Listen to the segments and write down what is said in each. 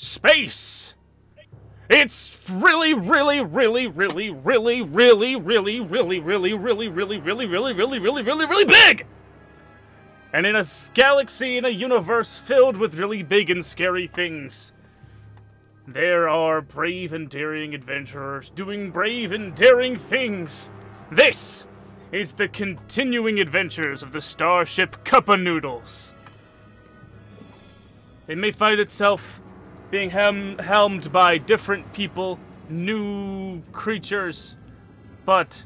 space. It's really, really, really, really, really, really, really, really, really, really, really, really, really, really, really, really, really big! And in a galaxy, in a universe filled with really big and scary things, there are brave and daring adventurers doing brave and daring things. This is the continuing adventures of the starship Cup of Noodles. It may find itself being helmed by different people, new creatures, but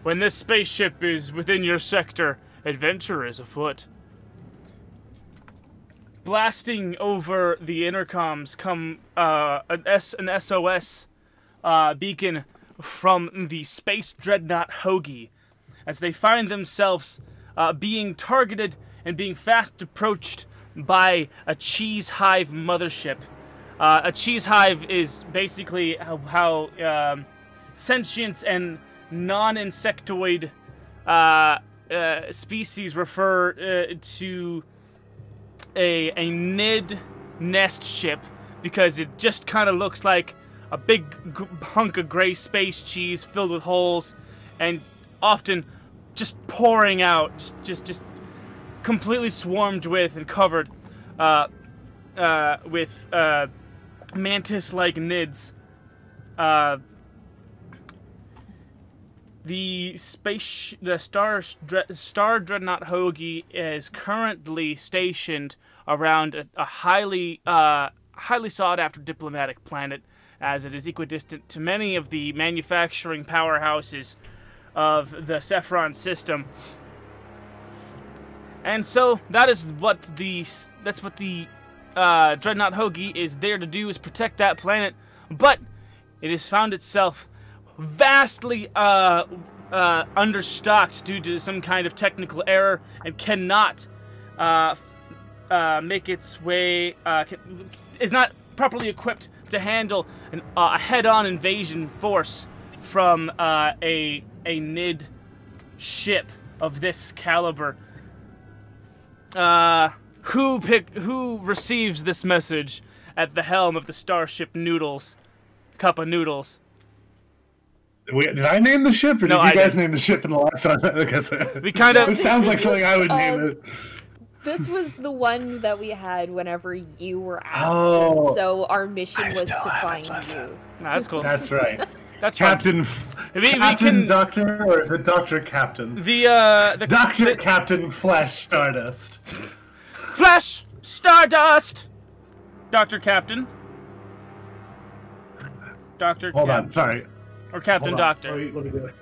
when this spaceship is within your sector, adventure is afoot. Blasting over the intercoms come an SOS beacon from the space dreadnought Hoagie, as they find themselves being targeted and being fast approached by a cheese hive mothership. A cheese hive is basically how sentient and non-insectoid species refer to a nid nest ship, because it just kind of looks like a big hunk of gray space cheese filled with holes, and often just pouring out, just completely swarmed with and covered with mantis-like nids. The Star Dreadnought Hoagie is currently stationed around a highly sought-after diplomatic planet, as it is equidistant to many of the manufacturing powerhouses of the Sephiron system. And so that's what the Dreadnought Hoagie is there to do, is protect that planet. But it has found itself vastly understocked due to some kind of technical error, and cannot make its way, is not properly equipped to handle a head-on invasion force from a NID ship of this caliber. Who receives this message at the helm of the Starship Noodles, Cup of Noodles? Did I name the ship, or did you guys name the ship in the last one? Because we kind of. It sounds like something I would name it. This was the one that we had whenever you were absent, so our mission was to find you. No, that's cool. That's right. That's Captain. Captain Doctor, or is it Doctor Captain? The Doctor Captain Flash Stardust. Flash Stardust. Doctor Captain. Doctor. Hold on, sorry. Or Captain Doctor. Let me do it.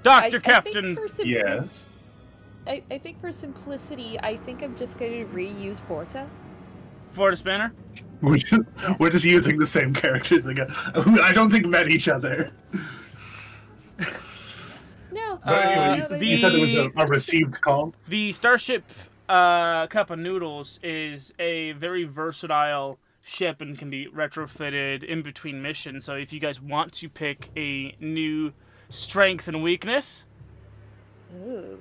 Doctor Captain. Yes. I think for simplicity, I think I'm just going to reuse Forta. Forta Spanner? We're just using the same characters again, who I don't think met each other. No. But anyways, you said it was a received call? The Starship Cup of Noodles is a very versatile ship and can be retrofitted in between missions. So if you guys want to pick a new strength and weakness, two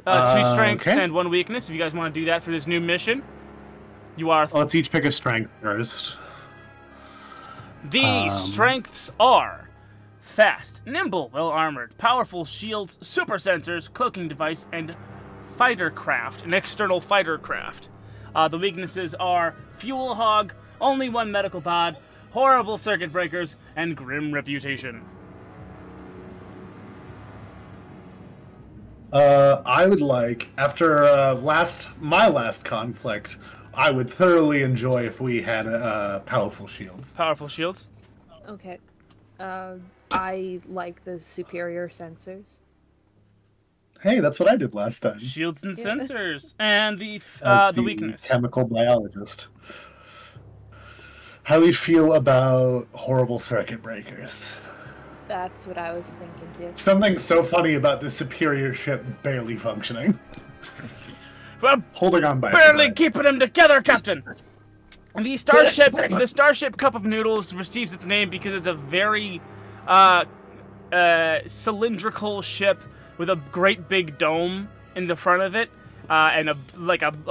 strengths and one weakness, if you guys want to do that for this new mission, you are... Let's each pick a strength first. The strengths are fast, nimble, well-armored, powerful shields, super sensors, cloaking device, and fighter craft, an external fighter craft. The weaknesses are fuel hog, only one medical pod, horrible circuit breakers, and grim reputation. I would like, after my last conflict, I would thoroughly enjoy if we had powerful shields. Powerful shields? Okay. I like the superior sensors. Hey, that's what I did last time. Shields and sensors. And the weakness. Chemical biologist. How do we feel about horrible circuit breakers? That's what I was thinking too. Something so funny about the superior ship barely functioning. Well, holding on by barely keeping them together, Captain. The Starship Cup of Noodles receives its name because it's a very cylindrical ship with a great big dome in the front of it, and a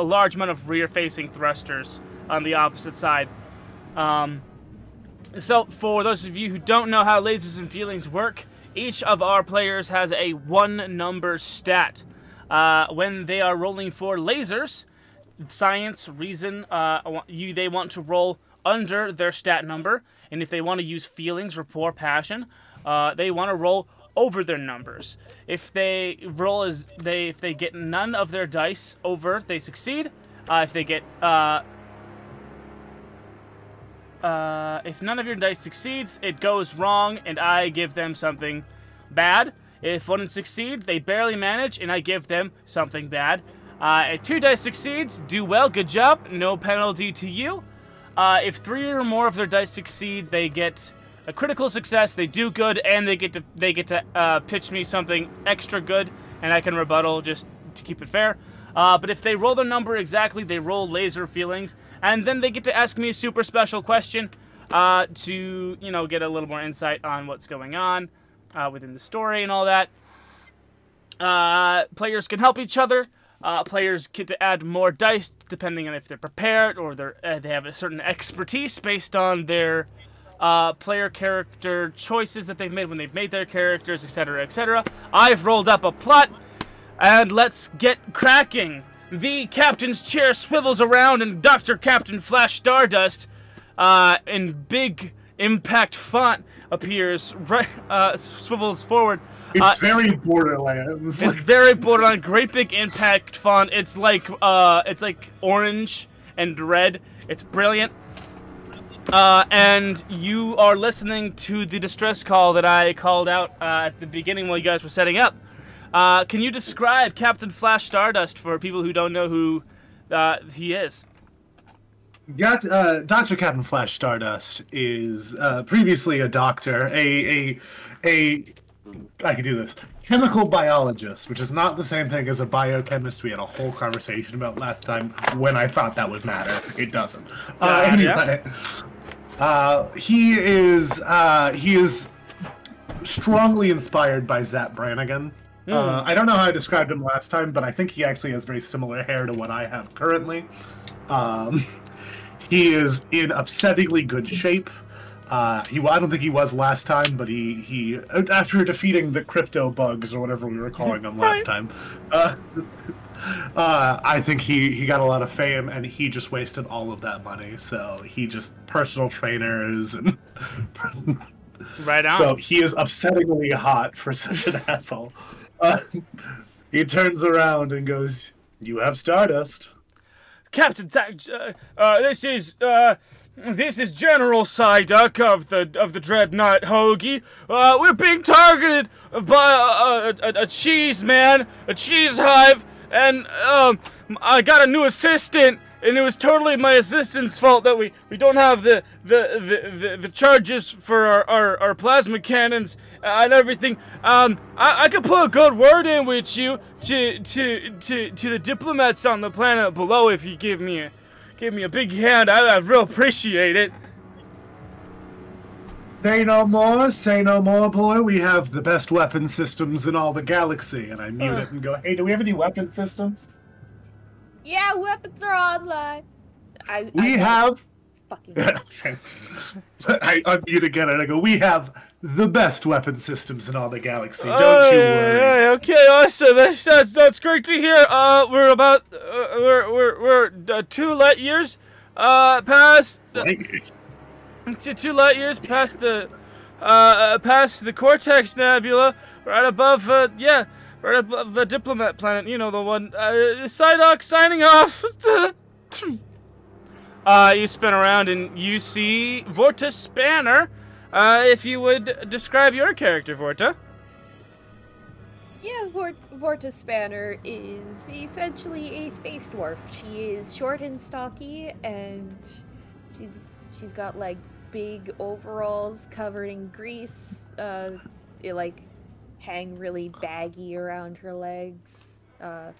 large amount of rear-facing thrusters on the opposite side. So, for those of you who don't know how lasers and feelings work, each of our players has a 1-number stat. When they are rolling for lasers, science, reason, they want to roll under their stat number, and if they want to use feelings, rapport, passion, they want to roll over their numbers. If they get none of their dice over, they succeed. If none of your dice succeeds, it goes wrong, and I give them something bad. If one succeeds, they barely manage, and I give them something bad. If 2 dice succeeds, do well, good job, no penalty to you. If 3 or more of their dice succeed, they get a critical success, they do good, and they get to pitch me something extra good, and I can rebuttal just to keep it fair. But if they roll their number exactly, they roll laser feelings, and then they get to ask me a super special question to, get a little more insight on what's going on within the story and all that. Players can help each other. Players get to add more dice depending on if they're prepared or they have a certain expertise based on their player character choices that they've made when they've made their characters, etc., etc. I've rolled up a plot, and let's get cracking. The captain's chair swivels around, and Dr. Captain Flash Stardust, in big impact font, appears swivels forward. It's very Borderlands. It's very Borderlands. Great big impact font. It's like orange and red. It's brilliant. And you are listening to the distress call that I called out at the beginning while you guys were setting up. Can you describe Captain Flash Stardust for people who don't know who he is? Dr. Captain Flash Stardust is previously a doctor, I could do this. Chemical biologist, which is not the same thing as a biochemist we had a whole conversation about last time when I thought that would matter. It doesn't. Anyway, he is strongly inspired by Zap Brannigan. I don't know how I described him last time, but I think he actually has very similar hair to what I have currently. He is in upsettingly good shape. I don't think he was last time, but he after defeating the crypto bugs or whatever we were calling them last time, I think he got a lot of fame, and he just wasted all of that money. So he just personal trainers and right on. So he is upsettingly hot for such an asshole. He turns around and goes, "You have Stardust, Captain. This is General Psyduck of the Dreadnought Hoagie. We're being targeted by a cheese man, a cheese hive, and I got a new assistant, and it was totally my assistant's fault that we don't have the charges for our plasma cannons and everything. I could put a good word in with you to the diplomats on the planet below if you give me a big hand. I'd real appreciate it." Say no more, boy. We have the best weapon systems in all the galaxy. And I mute it and go, "Hey, do we have any weapon systems?" Yeah, weapons are online. We have... Fucking... I unmute again and I go, "We have the best weapon systems in all the galaxy. Don't you worry." Okay, awesome. That's great to hear. We're about we're 2 light years past 2 light years past the Cortex Nebula, right above the Diplomat planet. You know the one. Psyduck signing off. You spin around and you see Vorta Spanner. If you would describe your character, Vorta. Yeah, Vorta Spanner is essentially a space dwarf. She is short and stocky, and she's got like big overalls covered in grease. They like hang really baggy around her legs. I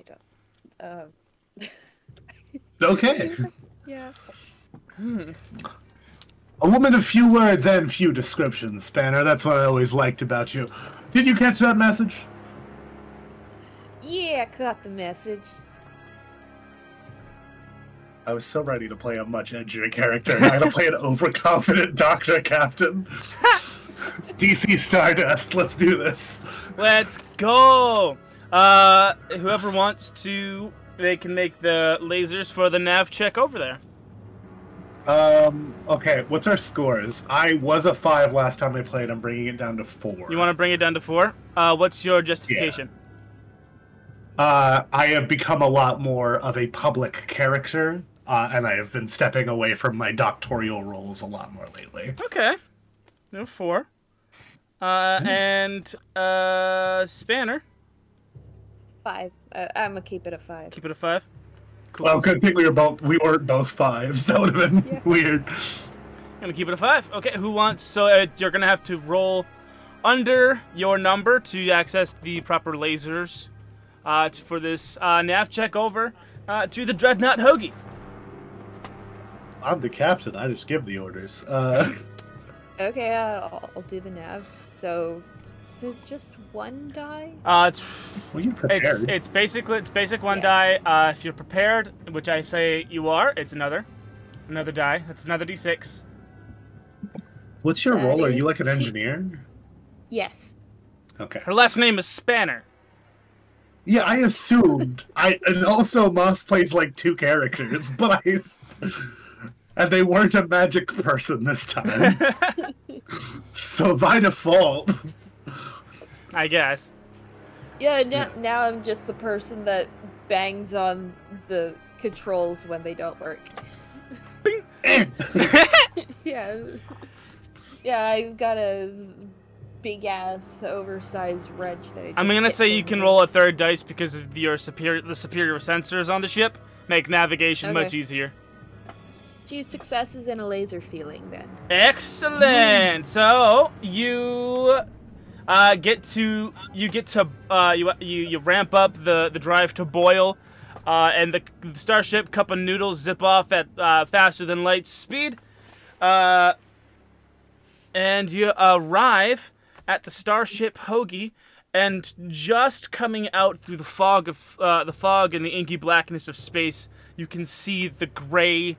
don't. Okay. Yeah. A woman of few words and few descriptions, Spanner. That's what I always liked about you. Did you catch that message? Yeah, I caught the message. I was so ready to play a much edgier character. I'm gonna play an overconfident Doctor Captain. DC Stardust, let's do this. Let's go! Whoever wants to, they can make the lasers for the nav check over there. Okay, what's our scores? I was a 5 last time I played. I'm bringing it down to 4. You want to bring it down to 4? What's your justification? Yeah. I have become a lot more of a public character, and I have been stepping away from my doctorial roles a lot more lately. Okay. No 4. And, Spanner? 5. I'm gonna keep it a 5. Keep it a 5? Cool. Well, good thing we weren't both 5s. That would have been weird. I'm gonna keep it a 5. Okay, who wants? So you're gonna have to roll under your number to access the proper lasers for this nav check over to the Dreadnought Hoagie. I'm the captain. I just give the orders. Okay, I'll do the nav. So, is it just 1 die? Were you prepared? It's basic 1 die. If you're prepared, which I say you are, it's another die. That's another d6. What's your role? Are you like an engineer? Yes. Okay. Her last name is Spanner. Yeah, I assumed. And also Moss plays like 2 characters, but and they weren't a magic person this time. So by default, I guess. Yeah, now I'm just the person that bangs on the controls when they don't work. Bing. Yeah. Yeah, I've got a big-ass, oversized wrench that I'm gonna say you can roll a 3rd dice because of the superior sensors on the ship make navigation much easier. 2 successes and a laser feeling, then. Excellent. So you you ramp up the drive to boil, and the Starship Cup of Noodles zip off at faster than light speed, and you arrive at the Starship Hoagie, and just coming out through the fog and the inky blackness of space, you can see the gray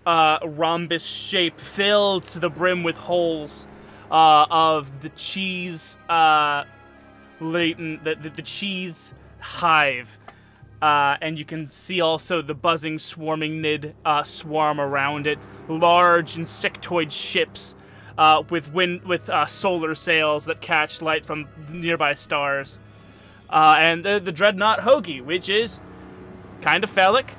rhombus shape filled to the brim with holes of the cheese the cheese hive, and you can see also the buzzing swarming nid swarm around it, large insectoid ships with solar sails that catch light from nearby stars, and the Dreadnought Hoagie, which is kind of phallic,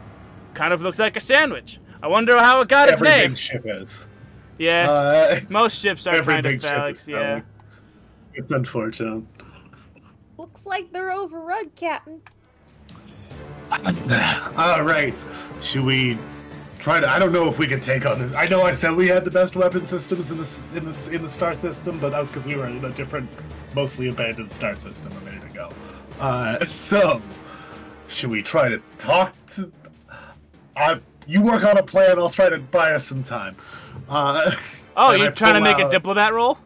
kind of looks like a sandwich. I wonder how it got its name. Every big ship is. Yeah, most ships are kind of phallic, yeah. It's unfortunate. Looks like they're overrun, Captain. Alright. Should we try to... I don't know if we can take on this. I know I said we had the best weapon systems in the star system, but that was because we were in a different, mostly abandoned star system a minute ago. So, should we try to talk to... you work on a plan, I'll try to buy us some time. You're trying to make a diplomat roll?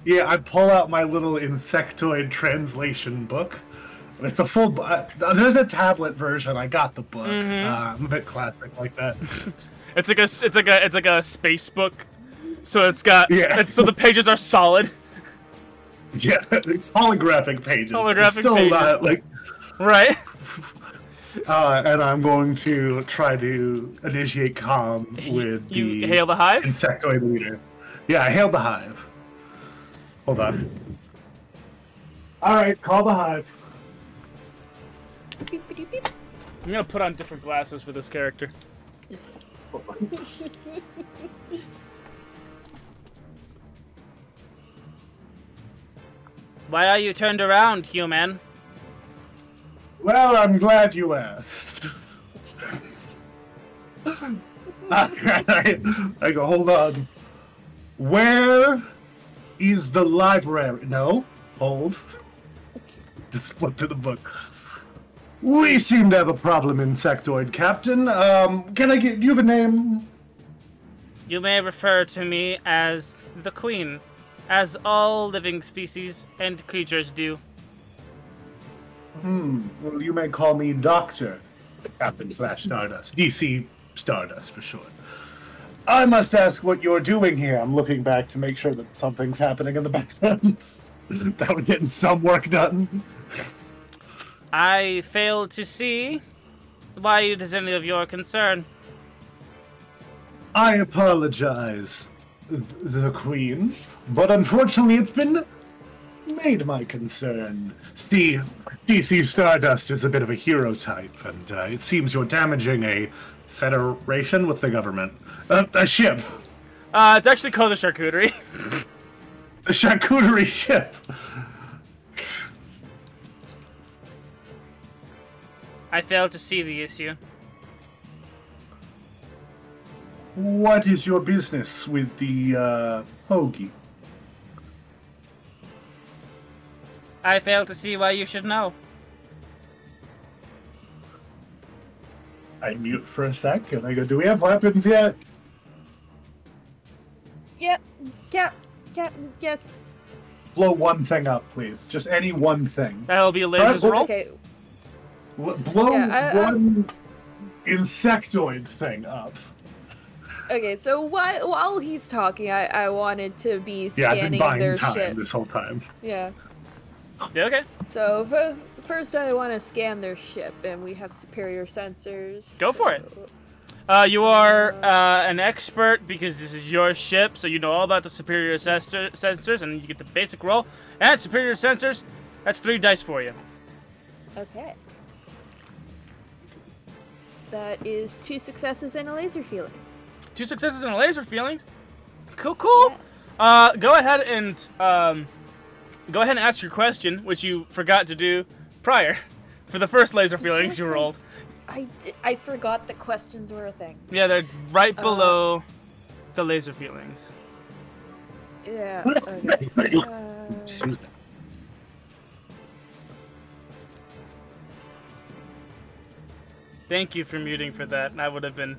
Yeah, I pull out my little insectoid translation book. It's a full... there's a tablet version. I got the book. I'm a bit classic like that. It's like a space book. So it's got... Yeah. So the pages are solid. Yeah, it's holographic pages. Holographic it's still pages. Not, like... Right. And I'm going to try to initiate comm with you hail the hive? Insectoid leader. Yeah, I hailed the hive. Hold on. Alright, call the hive. Beep, beep, beep. I'm gonna put on different glasses for this character. Why are you turned around, human? Well, I'm glad you asked. I go, hold on. Where is the library? No, hold. Just flip to the book. We seem to have a problem, Insectoid Captain. Do you have a name? You may refer to me as the Queen, as all living species and creatures do. Well, you may call me Doctor. Captain Flash Stardust. DC Stardust, for short. I must ask what you're doing here. I'm looking back to make sure that something's happening in the background. That we're getting some work done. I fail to see why it is any of your concern. I apologize, the Queen, but unfortunately it's been made my concern. See, DC Stardust is a bit of a hero type, and it seems you're damaging a federation with the government. A ship. It's actually called the charcuterie. A charcuterie ship. I fail to see the issue. What is your business with the hoagie? I fail to see why you should know. I mute for a sec, and I go, do we have weapons yet? Yes. Blow one thing up, please. Just any one thing. That'll be a laser's roll. Okay. Blow one insectoid thing up. Okay, so while he's talking, I wanted to be I've been scanning buying their time ship. this whole time. Yeah. Yeah, okay. So first, I want to scan their ship, and we have superior sensors. Go for it. You are an expert because this is your ship, so you know all about the superior sensors, and you get the basic roll. And superior sensors, that's 3 dice for you. Okay. That is 2 successes and a laser feeling. 2 successes and a laser feelings. Cool. Yes. Go ahead and ask your question, which you forgot to do prior for the first laser feelings you rolled. I forgot that questions were a thing. Yeah, they're right below the laser feelings. Yeah. Okay. Thank you for muting for that. I would have been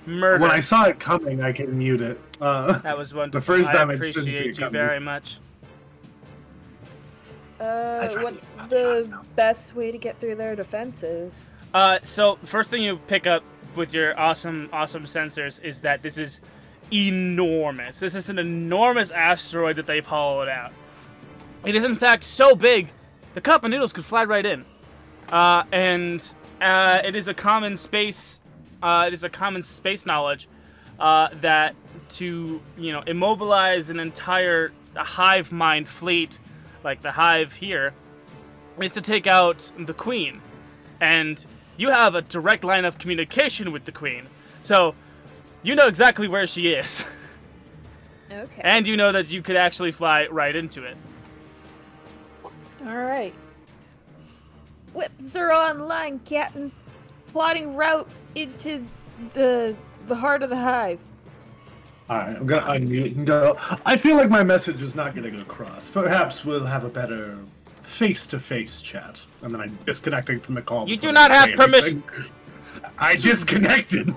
murdered. When I saw it coming, I can mute it. That was wonderful. The first time I I didn't see appreciate it you coming. very much. What's the best way to get through their defenses? So first thing you pick up with your awesome sensors is that this is enormous. This is an enormous asteroid that they've hollowed out. It is in fact so big, the cup of noodles could fly right in. It is a common space. It is a common space knowledge that to immobilize an entire hive mind fleet, like the hive here, is to take out the Queen, and you have a direct line of communication with the Queen, so you know exactly where she is. Okay. And you know that you could actually fly right into it. All right. Whips are online, Captain. Plotting route into the heart of the hive. Alright, I'm gonna unmute and go. I feel like my message is not gonna go across. Perhaps we'll have a better face-to-face chat. And then I'm disconnecting from the call. You do not have permission. I disconnected.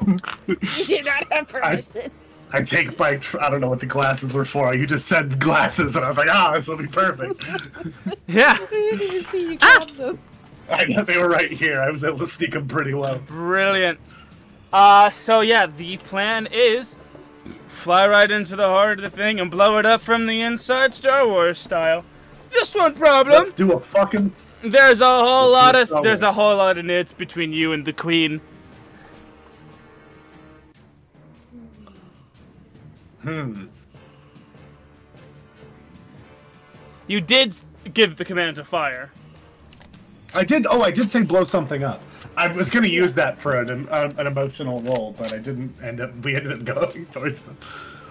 You did not have permission. I take my, I don't know what the glasses were for. You just said glasses, and I was like, this will be perfect. Yeah. I didn't even see you grab them. I know they were right here. I was able to sneak them pretty well. Brilliant. So yeah, the plan is fly right into the heart of the thing and blow it up from the inside, Star Wars style. Just one problem. Let's do a fucking. There's a whole lot of nits between you and the Queen. You did give the command to fire. I did. Oh, I did say blow something up. I was going to use that for an emotional roll, but I didn't end up. We ended up going towards them.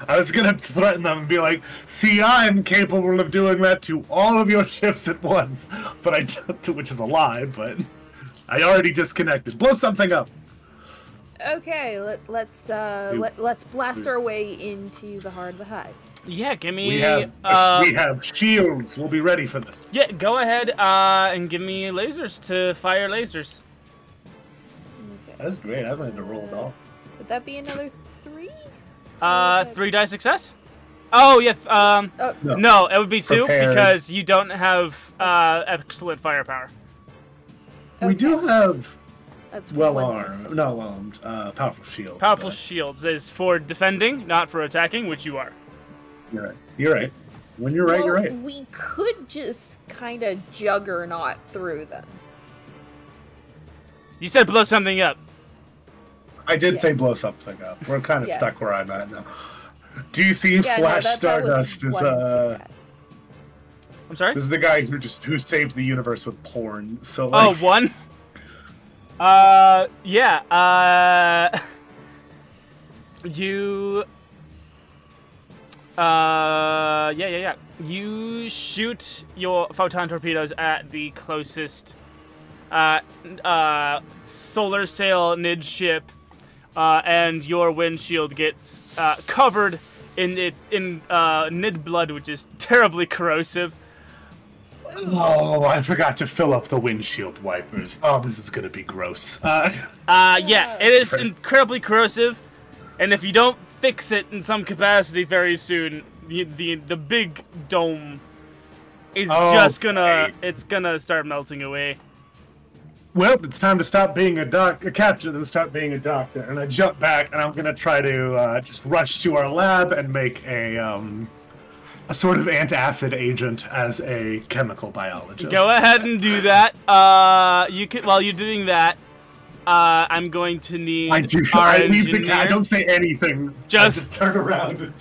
I was going to threaten them and be like, "See, I'm capable of doing that to all of your ships at once," but I didn't, which is a lie. But I already disconnected. Blow something up. Okay, let's blast our way into the heart of the hive. Yeah, give me. We have shields. We'll be ready for this. Yeah, go ahead and give me lasers to fire lasers. Okay. That's great. I haven't had to roll at all. Would that be another 3? 3 die success. Oh yeah. No, it would be 2 Prepared. because you don't have excellent firepower. We do have That's well one armed. success. No, powerful shield. Powerful shields is for defending, not for attacking, which you are. You're right. You're right. When you're right, well, you're right. We could just kind of juggernaut through them. You said blow something up. I did say blow something up. We're kind of stuck where I'm at now. DC Flash Stardust is success. I'm sorry? This is the guy who saved the universe with porn. So like... Oh, one? Yeah. You yeah. You shoot your photon torpedoes at the closest solar sail Nid ship, and your windshield gets covered in Nid blood, which is terribly corrosive. Oh, I forgot to fill up the windshield wipers. Oh, this is gonna be gross. Yeah, it is incredibly corrosive, and if you don't fix it in some capacity very soon, the big dome is just gonna start melting away. Well, it's time to stop being a captain and start being a doctor. And I jump back, and I'm gonna try to just rush to our lab and make a sort of antacid agent as a chemical biologist. Go ahead and do that. You can, while you're doing that, I'm going to need. I leave the. I don't say anything. I just turn around.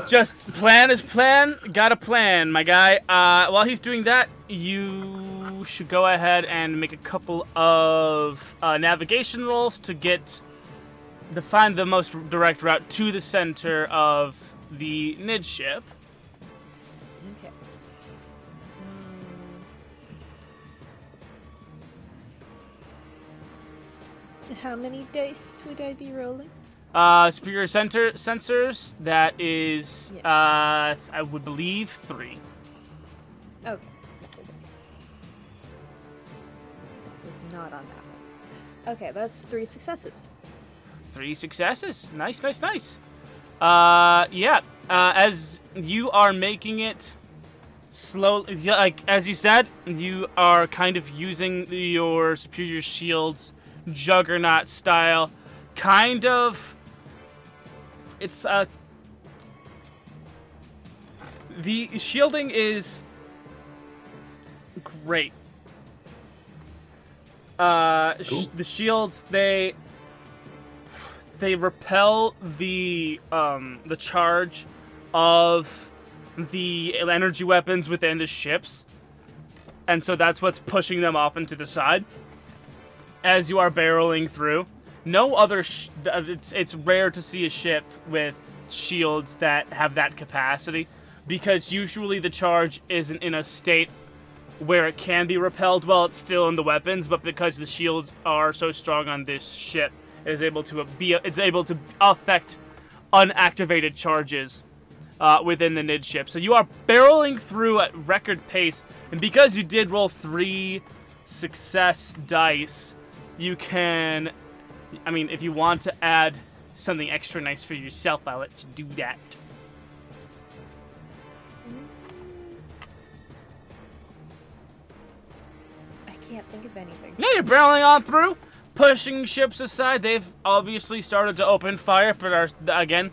Just plan is plan. Got a plan, my guy. While he's doing that, you should go ahead and make a couple of navigation rolls to find the most direct route to the center of the Nid ship. Okay. How many dice would I be rolling? Superior sensors, that is, I would believe 3. Okay, couple dice. That was not on that one. Okay, that's 3 successes. 3 successes. Nice. Yeah, as you are making it slowly, like, as you said, you are kind of using your superior shields, juggernaut style, kind of. It's the shielding is great. Cool. The shields, they repel the charge of the energy weapons within the ships, and so that's what's pushing them off into the side as you are barreling through. No other it's rare to see a ship with shields that have that capacity, because usually the charge isn't in a state where it can be repelled while it's still in the weapons, but because the shields are so strong on this ship, it's able to affect unactivated charges within the Nid ship. So you are barreling through at record pace, and because you did roll 3 success dice, you can, I mean, if you want to add something extra nice for yourself, I'll let you do that. I can't think of anything. Yeah, you're barreling on through, pushing ships aside. They've obviously started to open fire, but again,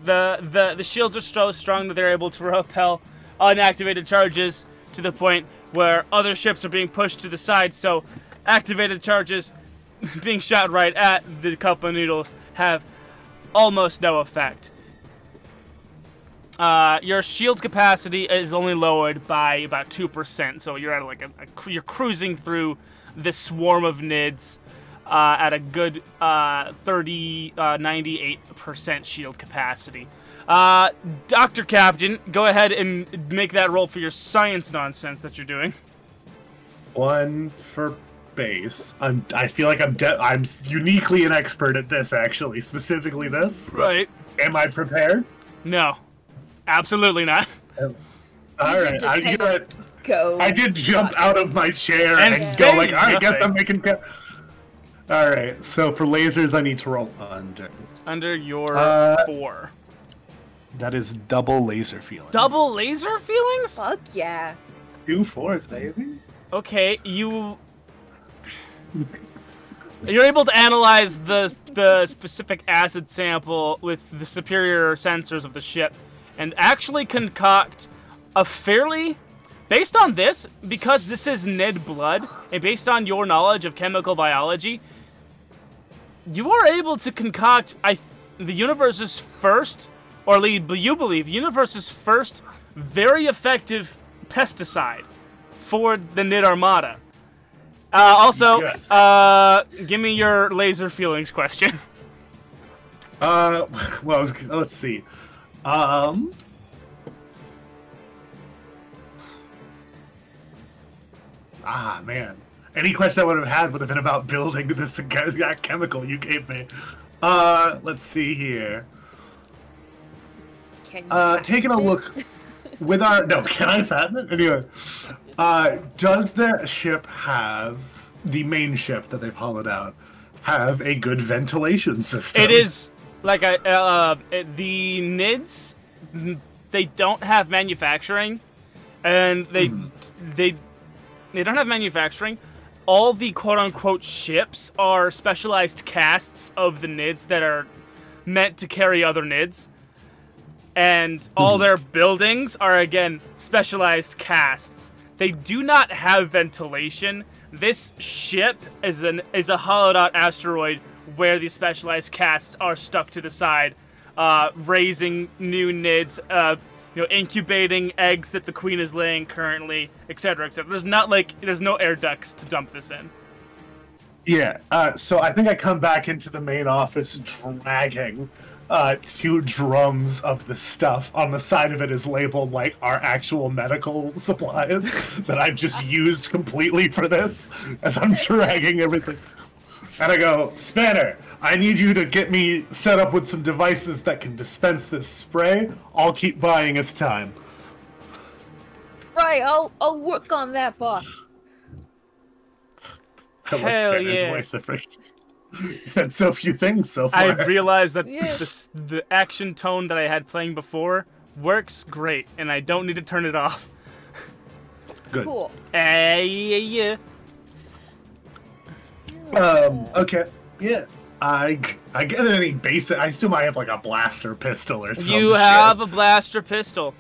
the shields are so strong that they're able to repel unactivated charges to the point where other ships are being pushed to the side, so activated charges being shot right at the couple of noodles have almost no effect. Your shield capacity is only lowered by about 2%, so you're at like you're cruising through this swarm of Nids at a good 98% shield capacity. Dr. Captain, go ahead and make that roll for your science nonsense that you're doing. 1 for base. I feel like I'm uniquely an expert at this, actually, specifically this. Right. Am I prepared? No, absolutely not. All right, I did jump out of my chair and go like, all right, guess I'm making. All right, so for lasers, I need to roll under your 4. That is double laser feelings. Double laser feelings? Fuck yeah. 2 4s, baby. Okay, you You're able to analyze the specific acid sample with the superior sensors of the ship, and actually concoct a fairly, based on this, because this is Nid blood, and based on your knowledge of chemical biology, you are able to concoct the universe's first, or at least you believe, universe's first very effective pesticide for the Nid Armada. Also, yes. Give me your laser feelings question. Well, let's see. Man. Any question I would have had would have been about building this chemical you gave me. Let's see here. Can you Taking a look with our... No, can I patent it? Anyway. Does their ship have, the main ship that they've hollowed out, have a good ventilation system? It is, like, the NIDS, they don't have manufacturing, and they don't have manufacturing. All the quote-unquote ships are specialized casts of the NIDS that are meant to carry other NIDS. And all their buildings are, again, specialized casts. They do not have ventilation. This ship is a hollowed-out asteroid where the specialized casts are stuck to the side, raising new NIDS, incubating eggs that the queen is laying currently, etc., etc. There's no air ducts to dump this in. Yeah. So I think I come back into the main office dragging 2 drums of the stuff. On the side of it is labeled like our actual medical supplies that I've just used completely for this, as I'm dragging everything. And I go, Spanner, I need you to get me set up with some devices that can dispense this spray. I'll keep buying us time. Right, I'll work on that, boss. I love Hell Spanner's yeah. voice effects. You said so few things so far. I realized that Yeah. the action tone that I had playing before works great, and I don't need to turn it off. Good. Cool. Yeah. Okay. Yeah. I get any basic. I assume I have like a blaster pistol or something. You have a blaster pistol.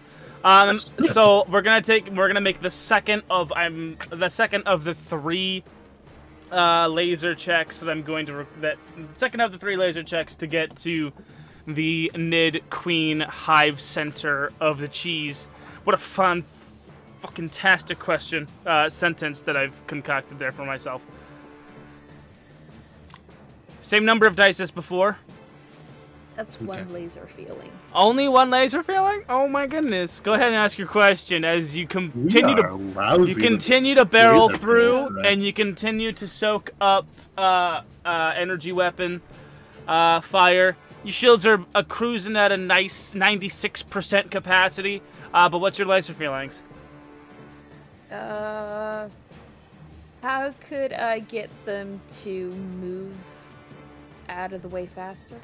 So we're gonna make the second of the 3 laser checks that I'm going to second of the 3 laser checks to get to the Nid Queen hive center of the cheese. What a fun, fucking tastic question sentence that I've concocted there for myself. Same number of dice as before. That's one laser feeling. Only 1 laser feeling? Oh my goodness! Go ahead and ask your question as you continue to barrel through, and you continue to soak up energy weapon fire. Your shields are cruising at a nice 96% capacity. But what's your laser feelings? How could I get them to move out of the way faster?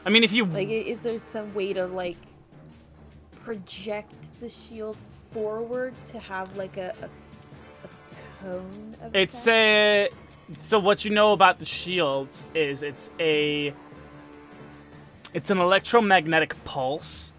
I mean, if you... Like, is there some way to, like, project the shield forward to have, like, a cone of effect? So what you know about the shields is it's an electromagnetic pulse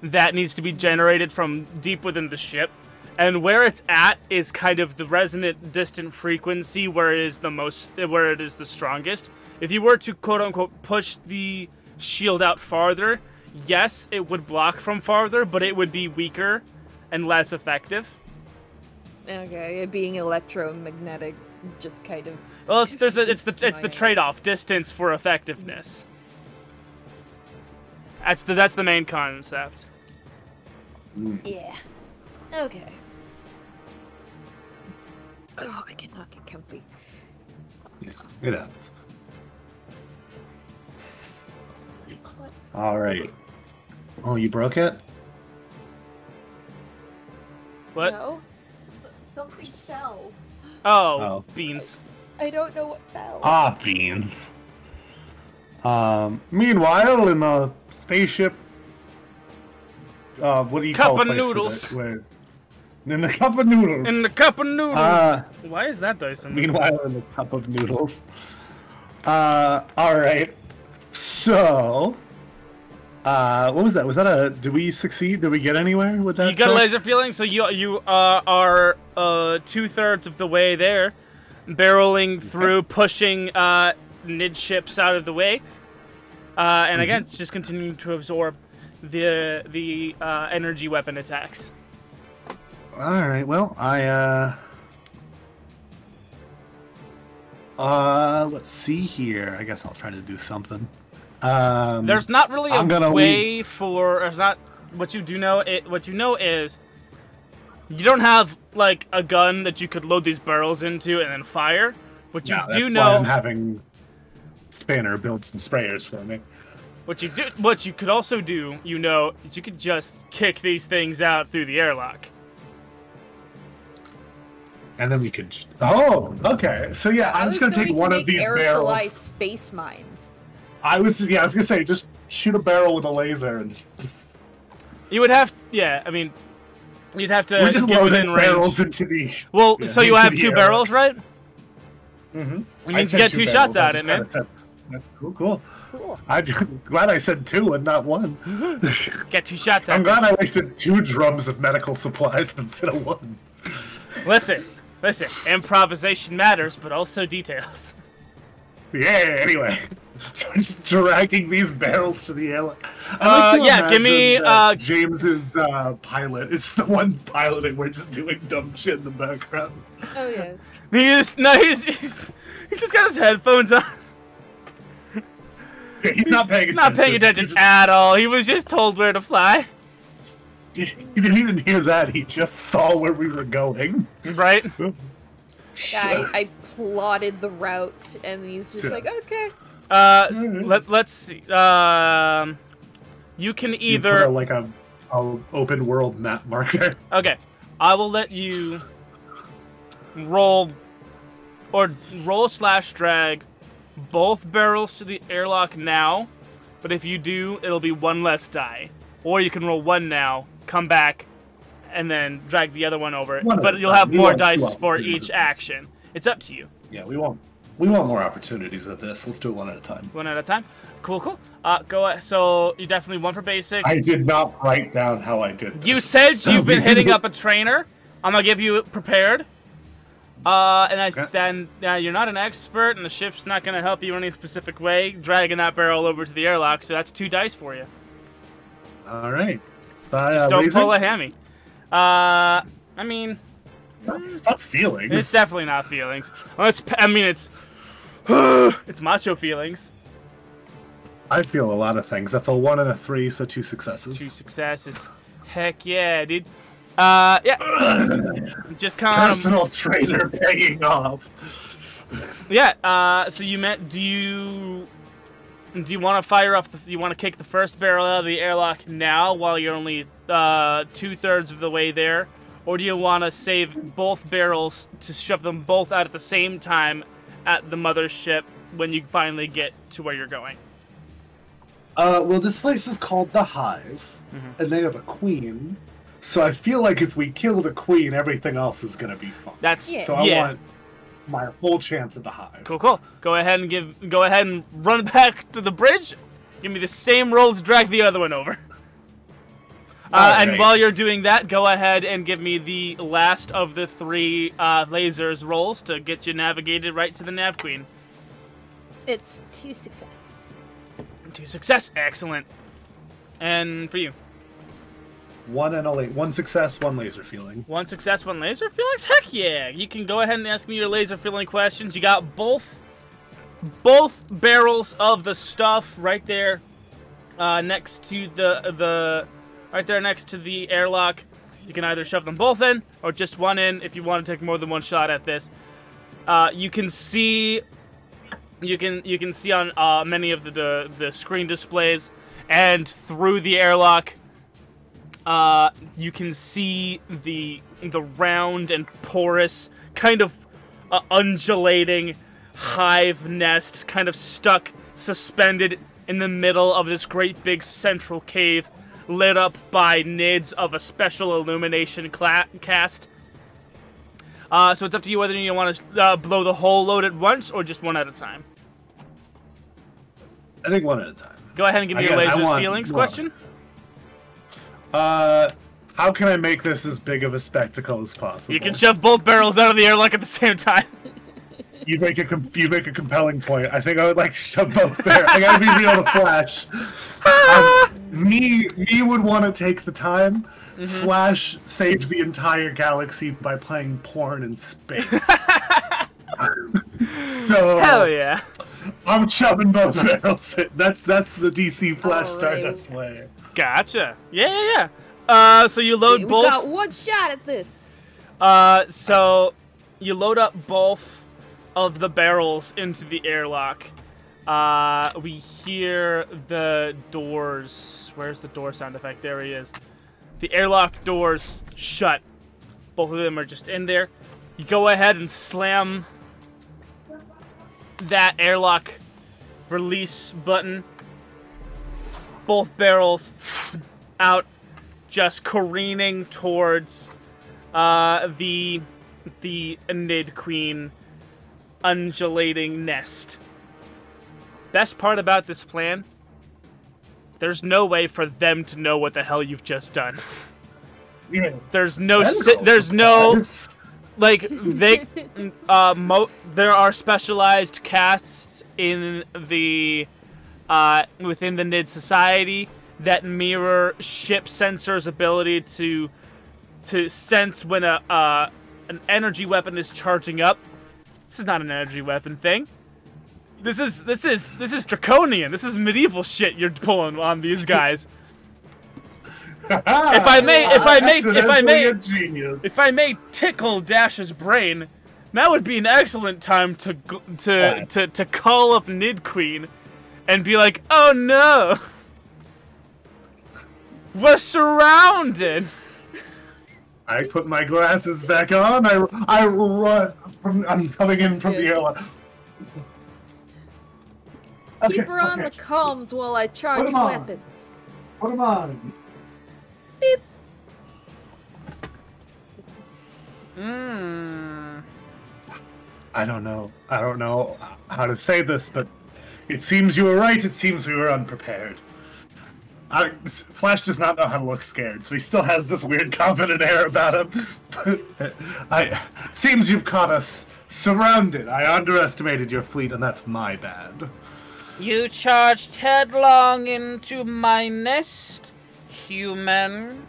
that needs to be generated from deep within the ship. And where it's at is kind of the resonant distant frequency where it is the strongest. If you were to quote-unquote push the shield out farther, yes, it would block from farther, but it would be weaker and less effective. Okay, it being electromagnetic just kind of... Well, it's the trade-off, distance for effectiveness. That's the main concept. Yeah. Okay. Oh, I cannot get comfy. It happens. All right. Oh, you broke it? What? No. Something fell. Oh, beans. I don't know what fell. Ah, beans. Meanwhile, in a spaceship, what do you call Cup a of place noodles. Where In the cup of noodles. In the cup of noodles. Why is that dice in there? Meanwhile, in the cup of noodles. Alright. So... what was that? Was that a... Did we succeed? Did we get anywhere with that? You got a laser feeling, so you are 2/3 of the way there. Barreling through, pushing midships out of the way. And again, it's just continuing to absorb the energy weapon attacks. Alright, well, let's see here. I guess I'll try to do something. There's not really a way for... There's not... What you do know... What you know is... You don't have, like, a gun that you could load these barrels into and then fire. What you do know... I'm having Spanner build some sprayers for me. What you could also do, you know, is you could just kick these things out through the airlock. And then we could... Oh, okay. So yeah, I'm just going to take one of these barrels. Aerosolized space mines. I was going to say, just shoot a barrel with a laser and... You would have... Yeah, I mean... You'd have to We're just get within range. Barrels into the... Well, yeah, so you have two barrels, right? Mm-hmm. It means you get two shots at it, man. Cool. I'm glad I said two and not one. Get two shots at it. I'm glad I wasted 2 drums of medical supplies instead of 1. Listen. Improvisation matters, but also details. Yeah, anyway. So I'm just dragging these barrels to the airlock. Yeah, give me... James's pilot is the one piloting. We're just doing dumb shit in the background. Oh, yes. He's just got his headphones on. Yeah, he's not paying attention. Not paying attention at all. He was just told where to fly. He didn't even hear that. He just saw where we were going. Right? Yeah, I plotted the route, and he's just like, okay. Let's see. You can either... You put like a open world map marker. Okay. I will let you roll / drag both barrels to the airlock now, but if you do, it'll be 1 less die. Or you can roll 1 now, come back, and then drag the other one over. But you'll have more dice for each action. It's up to you. Yeah, we want more opportunities at this. Let's do it 1 at a time. 1 at a time. Cool. Go ahead. So you definitely 1 for basic. I did not write down how I did this. You said you've been hitting up a trainer. I'm gonna give you prepared. Then you're not an expert, and the ship's not gonna help you in any specific way. Dragging that barrel over to the airlock, so that's 2 dice for you. All right. Just don't pull a hammy. I mean, it's not feelings. It's definitely not feelings. It's it's macho feelings. I feel a lot of things. That's a 1 and a 3, so 2 successes. 2 successes. Heck yeah, dude. Yeah. Just kind of personal trainer paying off. Yeah. So do you want to fire off? You want to kick the first barrel out of the airlock now while you're only 2/3 of the way there, or do you want to save both barrels to shove them both out at the same time at the mothership when you finally get to where you're going? Well, this place is called the Hive, and they have a queen. So I feel like if we kill the queen, everything else is gonna be fine. So I want my whole chance at the Hive. Cool. Go ahead and run back to the bridge. Give me the same roll to drag the other one over. And while you're doing that, go ahead and give me the last of the 3 lasers rolls to get you navigated right to the nav queen. It's 2 success. 2 success, excellent. And for you? 1 success, 1 laser feeling. 1 success, 1 laser feelings? Heck yeah! You can go ahead and ask me your laser feeling questions. You got both barrels of the stuff right there, next to next to the airlock. You can either shove them both in or just 1 in if you want to take more than 1 shot at this. You can see on many of the screen displays and through the airlock. You can see the round and porous, kind of undulating hive nest, kind of stuck, suspended in the middle of this great big central cave lit up by nids of a special illumination cast. So it's up to you whether you want to blow the whole load at once or just one at a time. I think one at a time. Go ahead and give me your lasers feelings question. How can I make this as big of a spectacle as possible? You can shove both barrels out of the airlock at the same time. You make a compelling point. I think I would like to shove both barrels. I gotta be real to Flash. Me would want to take the time. Flash saved the entire galaxy by playing porn in space. So hell yeah. I'm shoving both barrels. That's the DC Flash Stardust way. Gotcha. Yeah. So you load both. We got one shot at this. So you load up both of the barrels into the airlock. We hear the doors. Where's the door sound effect? There he is. The airlock doors shut. Both of them are just in there. You go ahead and slam that airlock release button. Both barrels out, just careening towards the Nid Queen undulating nest. Best part about this plan, there's no way for them to know what the hell you've just done. Yeah. There's no like they there are specialized casts in the within the Nid society that mirror ship sensors' ability to sense when an energy weapon is charging up. This is not an energy weapon thing. This is draconian. This is medieval shit you're pulling on these guys. If I may tickle Dash's brain, now would be an excellent time to call up Nid Queen and be like, "Oh no, we're surrounded." I put my glasses back on. I run. I'm coming in from the airlock. Keep her on the comms while I charge weapons. Put them on. Beep. I don't know how to say this, but it seems you were right. It seems we were unprepared. Flash does not know how to look scared, so he still has this weird confident air about him. Seems you've caught us surrounded. I underestimated your fleet, and that's my bad. You charged headlong into my nest, human.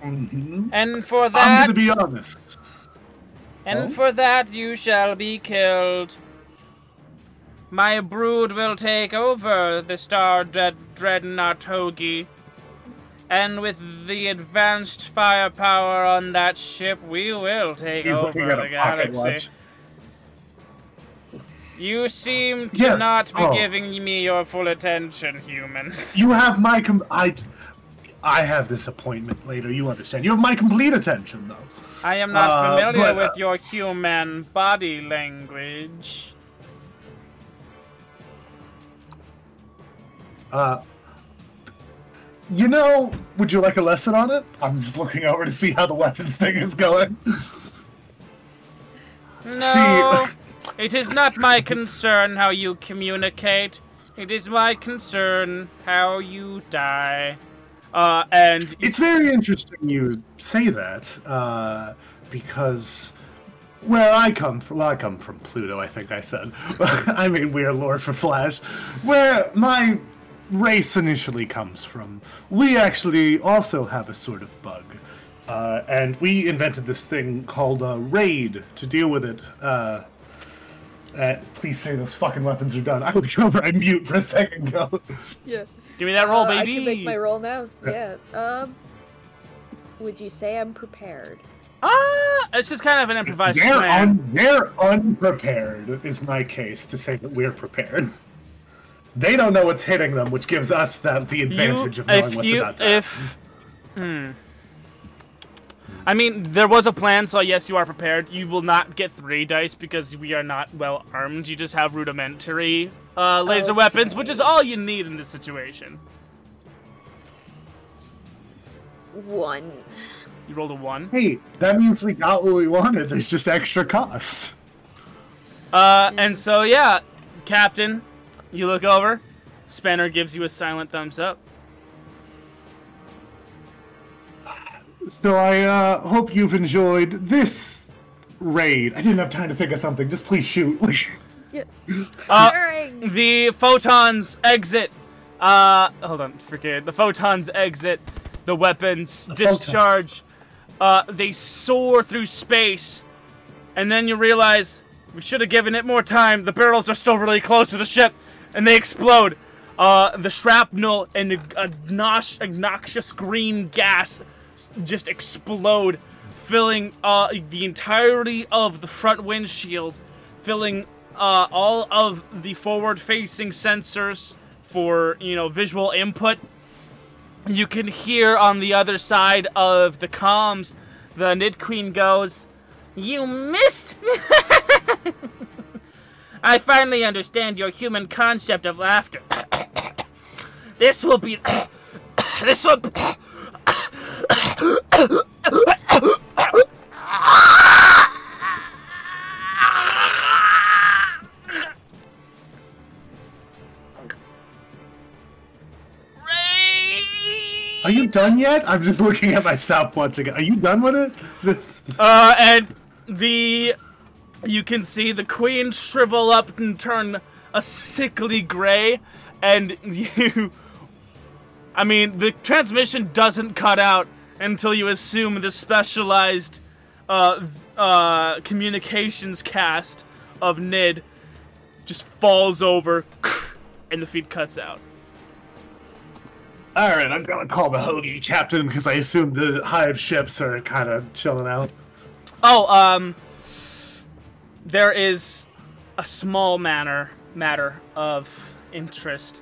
And for that, I'm gonna be honest. And for that, you shall be killed. My brood will take over the Star Dreadnought Hoagie. And with the advanced firepower on that ship, we will take over the galaxy. You seem to not be giving me your full attention, human. You have my I have this appointment later, you understand. You have my complete attention, though. I am not familiar with your human body language. You know, would you like a lesson on it? I'm just looking over to see how the weapons thing is going. No, it is not my concern how you communicate. It is my concern how you die. And it's very interesting you say that, because where I come from Pluto, I think I said. I mean, we're lore for Flash. Where my race initially comes from, we actually also have a sort of bug. And we invented this thing called a raid to deal with it. Please say those fucking weapons are done. I would go over and mute for a second ago. Yeah. Give me that roll, baby. I can make my roll now. Yeah. Would you say I'm prepared? It's just kind of an improvised plan. They're unprepared, is my case, to say that we're prepared. They don't know what's hitting them, which gives us the advantage of knowing what's about to happen. I mean, there was a plan, so yes, you are prepared. You will not get 3 dice because we are not well armed. You just have rudimentary laser weapons, which is all you need in this situation. 1. You rolled a 1. Hey, that means we got what we wanted. There's just extra cost. And so, yeah, Captain, you look over. Spanner gives you a silent thumbs up. So I hope you've enjoyed this raid. I didn't have time to think of something. Just please shoot. Yeah. The photons exit. Hold on, forget. The photons exit. The weapons discharge. They soar through space. And then you realize we should have given it more time. The barrels are still really close to the ship. And they explode. The shrapnel and obnoxious green gas just explode, filling the entirety of the front windshield, filling all of the forward-facing sensors for, visual input. You can hear on the other side of the comms, the Nid Queen goes, "You missed!" I finally understand your human concept of laughter. This will be... This will... Are you done yet? I'm just looking at my stopwatch again. Are you done with it? And you can see the queen shrivel up and turn a sickly gray, and the transmission doesn't cut out until you assume the specialized communications cast of Nid just falls over, and the feed cuts out. Alright, I'm gonna call the Hoagie captain because I assume the hive ships are kind of chilling out. Oh, there is a small matter of interest.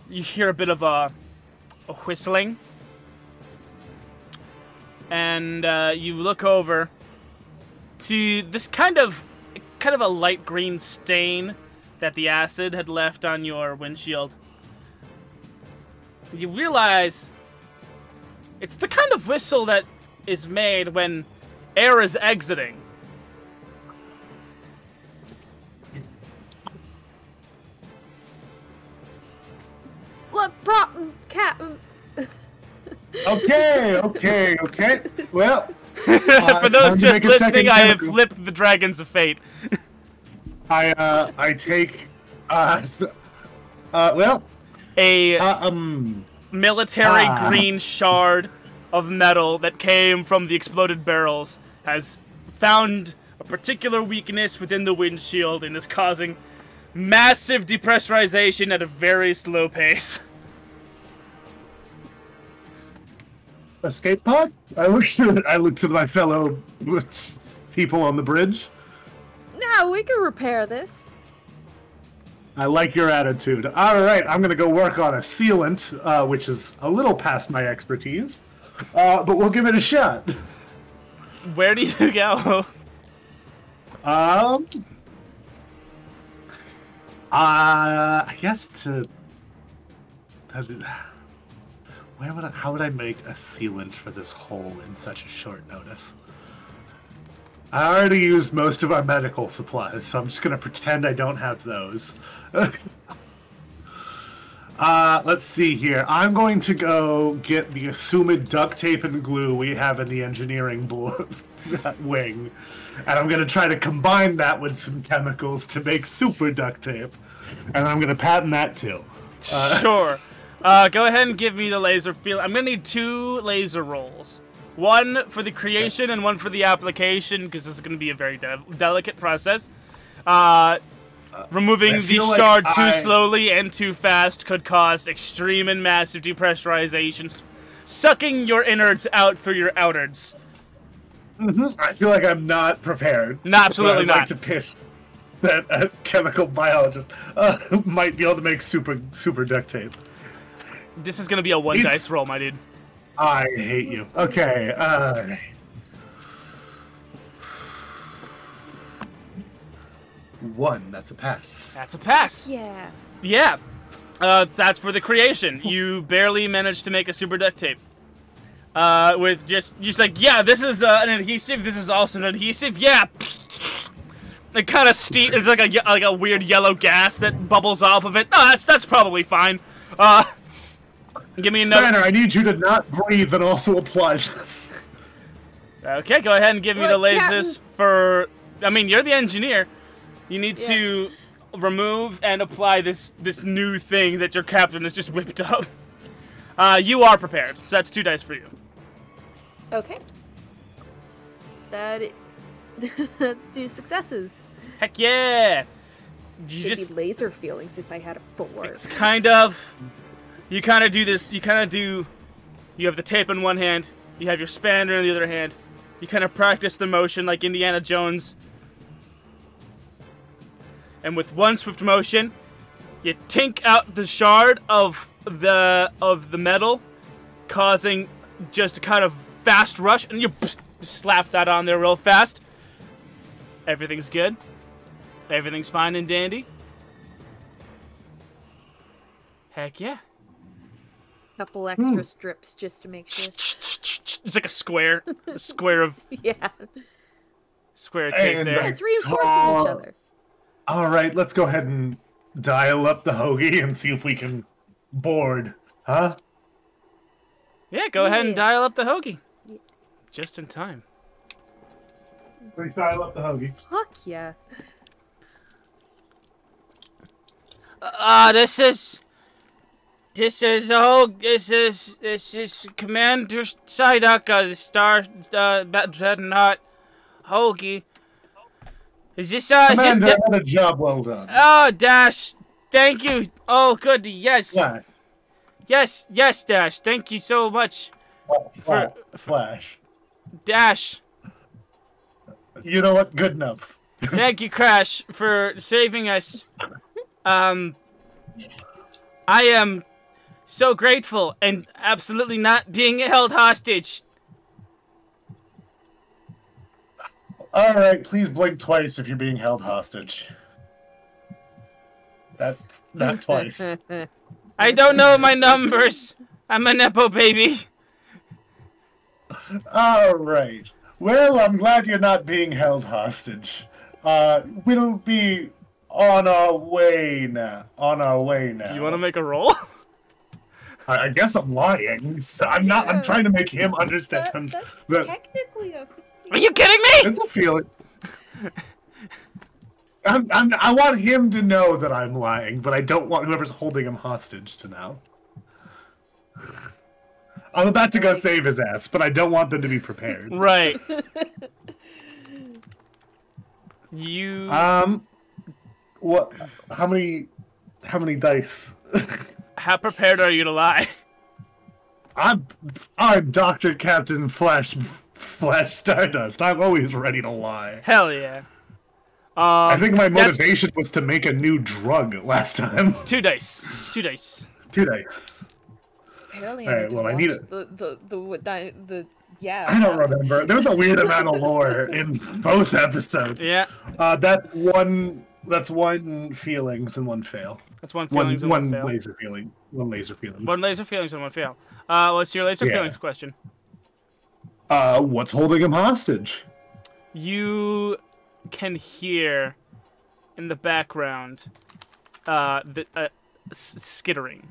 You hear a bit of a whistling, and you look over to this kind of a light green stain that the acid had left on your windshield. You realize it's the kind of whistle that is made when air is exiting. Okay. Well, for those just listening, I have flipped the Dragons of Fate. I take a military green shard of metal that came from the exploded barrels has found a particular weakness within the windshield and is causing massive depressurization at a very slow pace. Escape pod? I looked to my fellow people on the bridge. No, we can repair this. I like your attitude. Alright, I'm gonna go work on a sealant, which is a little past my expertise. But we'll give it a shot. Where do you go? I guess how would I make a sealant for this hole in such a short notice? I already used most of our medical supplies, so I'm just gonna pretend I don't have those. Let's see here. I'm going to go get the assumed duct tape and glue we have in the engineering wing, and I'm gonna try to combine that with some chemicals to make super duct tape, and I'm gonna patent that too. Sure. Go ahead and give me the laser field. I'm gonna need 2 laser rolls. One for the creation and one for the application, because this is going to be a very delicate process. Removing the shard too slowly and too fast could cause extreme and massive depressurization, sucking your innards out through your outards. I feel like I'm not prepared. No, absolutely not. I'd like to pitch that a chemical biologist might be able to make super duct tape. This is going to be a 1 dice roll, my dude. I hate you. Okay, alright. One, that's a pass. That's a pass. Yeah. Yeah. That's for the creation. You barely managed to make a super duct tape. with just like, yeah, this is an adhesive. This is also an adhesive. Yeah. It kind of it's like a weird yellow gas that bubbles off of it. No, that's probably fine. Give me another. Steiner, I need you to not breathe and also apply this. Okay, go ahead and give me the lasers for. I mean, you're the engineer. You need to remove and apply this new thing that your captain has just whipped up. You are prepared, so that's 2 dice for you. Okay. Let's do successes. Heck yeah! It'd be laser feelings if I had a 4. It's kind of. You kind of do this. You have the tape in one hand. You have your spanner in the other hand. You kind of practice the motion like Indiana Jones. And with one swift motion, you tink out the shard of the metal, causing just a kind of fast rush, and you slap that on there real fast. Everything's good. Everything's fine and dandy. Heck yeah. Couple extra strips just to make sure. It's like a square of square tape there. Yeah, it's reinforcing each other. All right, let's go ahead and dial up the hoagie and see if we can board, huh? Yeah, go ahead and dial up the hoagie. Yeah. Just in time. Let's dial up the hoagie. Fuck yeah. This is Commander Psyduck, the Star Dreadnought hoagie. Is this Commander, another job well done. Oh, Dash, thank you. Oh, good. Yes. Flash. Yes, Dash. Thank you so much. Flash. Dash. You know what? Good enough. Thank you, Crash, for saving us. I am so grateful and absolutely not being held hostage. All right, please blink twice if you're being held hostage. That's not twice. I don't know my numbers. I'm a Nepo baby. All right. Well, I'm glad you're not being held hostage. We'll be on our way now. Do you want to make a roll? I guess I'm lying. So I'm not. I'm trying to make him understand. That's technically a. Are you kidding me? It's a feeling. I want him to know that I'm lying, but I don't want whoever's holding him hostage to know. I'm about to go save his ass, but I don't want them to be prepared. Right. You. What? How many dice? How prepared are you to lie? I'm Dr. Captain Flash Stardust. I'm always ready to lie. Hell yeah. I think my motivation was to make a new drug last time. 2 dice. 2 dice. 2 dice. Apparently, all right, well, I need it. Yeah. I don't remember. There was a weird amount of lore in both episodes. Yeah. That's one feelings and one fail. That's one feelings and one fail. Laser feeling. One laser feelings. One laser feelings and one fail. What's your laser feelings question? What's holding him hostage? You can hear in the background the skittering.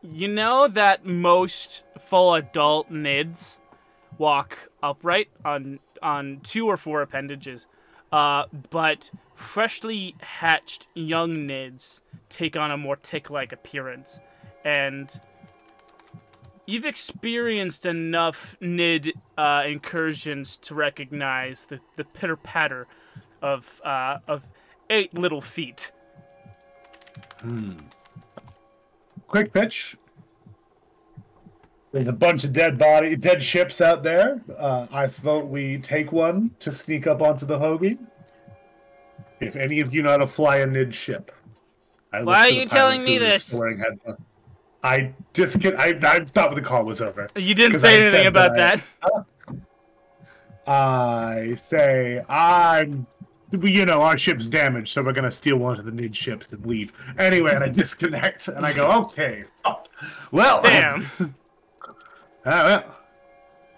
You know that most full adult nids walk upright on 2 or 4 appendages, but freshly hatched young nids take on a more tick-like appearance, and you've experienced enough nid incursions to recognize the pitter-patter of 8 little feet. Quick pitch. There's a bunch of dead ships out there. I vote we take one to sneak up onto the Hoagie. If any of you know how to fly a nid ship. Why are you telling me this? I thought the call was over. You didn't say anything about that. I say, our ship's damaged, so we're going to steal one of the nid ships and leave. Anyway, and I disconnect, and I go, okay. Well, damn. Well,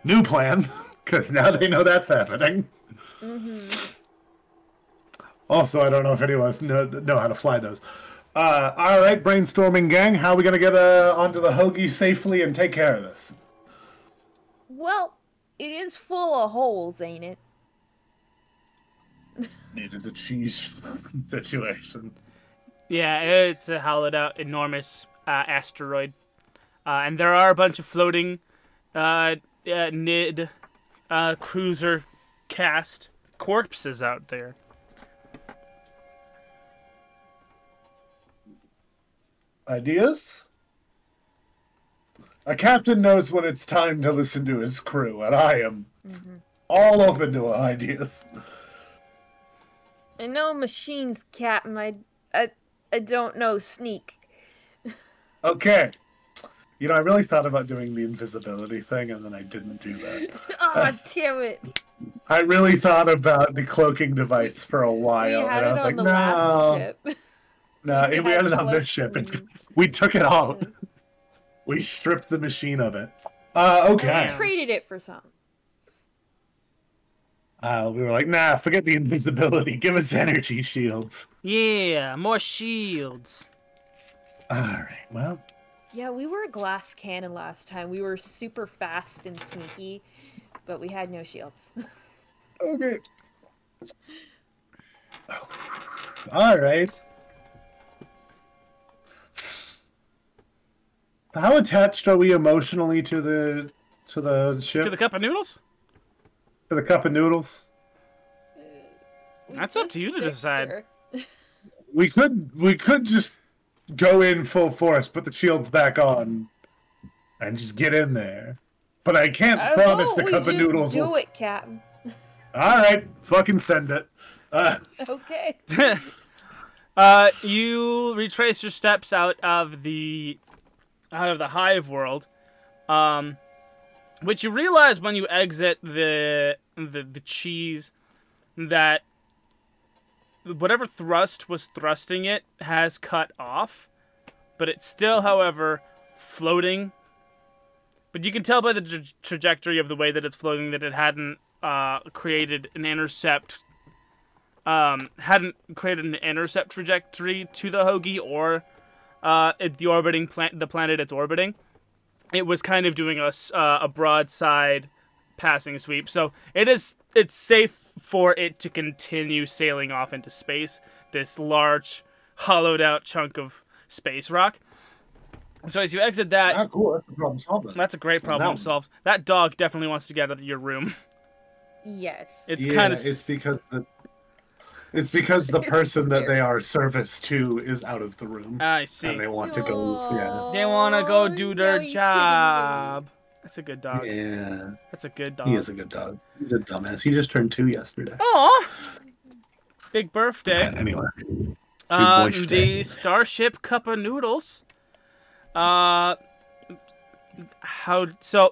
new plan, because now they know that's happening. Mm-hmm. Also, I don't know if anyone know how to fly those. All right, brainstorming gang, how are we going to get onto the Hoagie safely and take care of this? Well, it is full of holes, ain't it? It is a cheese situation. Yeah, it's a hollowed out, enormous asteroid. And there are a bunch of floating NID cruiser cast corpses out there. Ideas? A captain knows when it's time to listen to his crew, and I am all open to ideas. I know machines, Captain. I don't know sneak. Okay. You know, I really thought about doing the invisibility thing, and then I didn't do that. Aw, damn it. I really thought about the cloaking device for a while, We had and I it was on like, the no. last ship. No, We we had had it on this gloves ship. and- We took it out. We stripped the machine of it. Okay. We traded it for some. We were like, nah, forget the invisibility. Give us energy shields. Yeah, more shields. Alright, well. Yeah, we were a glass cannon last time. We were super fast and sneaky, but we had no shields. Okay. Alright. How attached are we emotionally to the ship? To the cup of noodles? To the cup of noodles? We That's up just to you to fixed decide. her. We could just go in full force, put the shields back on, and just get in there. But I can't promise the cup of noodles do will... it, Captain. Alright, fucking send it. Okay. You retrace your steps out of the hive world, which you realize when you exit the cheese that whatever thrust was thrusting it has cut off, but it's still, however, floating. But you can tell by the trajectory of the way that it's floating that it hadn't created an intercept. Hadn't created an intercept trajectory to the Hoagie or the planet it's orbiting. It was kind of doing a broadside passing sweep, so it's safe for it to continue sailing off into space. This large, hollowed out chunk of space rock. So as you exit that, cool. That's the problem solved. that's a great problem solved. That dog definitely wants to get out of your room. Yes. It's kind of. It's because the person that they are service to is out of the room. I see. And they want to go. Yeah. They want to go do their now he's job. That's a good dog. Yeah. That's a good dog. He is a good dog. He's a dumbass. He just turned 2 yesterday. Aw! Big birthday. Anyway. The Starship Cup of Noodles. So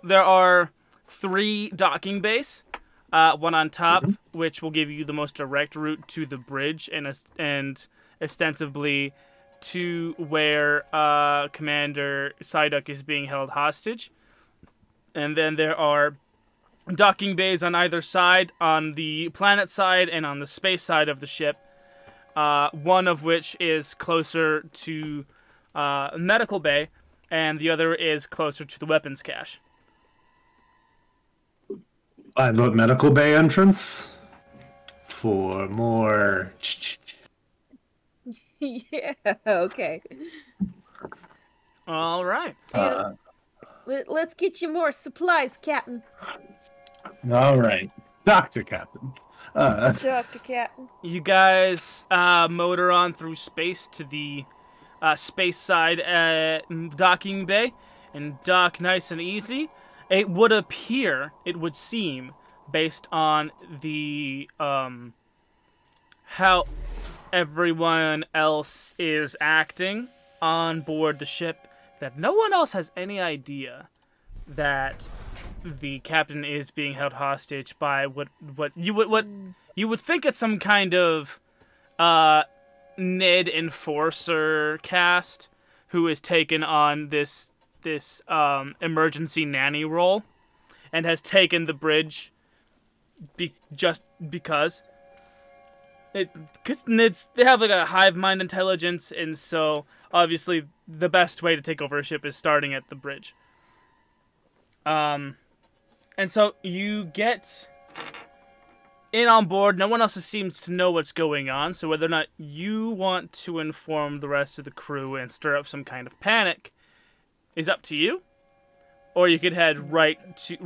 there are 3 docking bays. One on top, which will give you the most direct route to the bridge and ostensibly to where Commander Psyduck is being held hostage. And then there are docking bays on either side, on the planet side and on the space side of the ship. One of which is closer to medical bay, and the other is closer to the weapons cache. I vote medical bay entrance for more. Yeah, okay. All right. Let's get you more supplies, Captain. All right, Doctor Captain. Dr. Captain. You guys motor on through space to the space side docking bay and dock nice and easy. It would appear, it would seem, based on the how everyone else is acting on board the ship, that no one else has any idea that the captain is being held hostage by what you would think it's some kind of Ned enforcer cast who is taken on this emergency nanny role, and has taken the bridge just because. Because they have like a hive mind intelligence, and so obviously the best way to take over a ship is starting at the bridge. And so you get in on board. No one else seems to know what's going on, so whether or not you want to inform the rest of the crew and stir up some kind of panic is up to you. Or you could head right to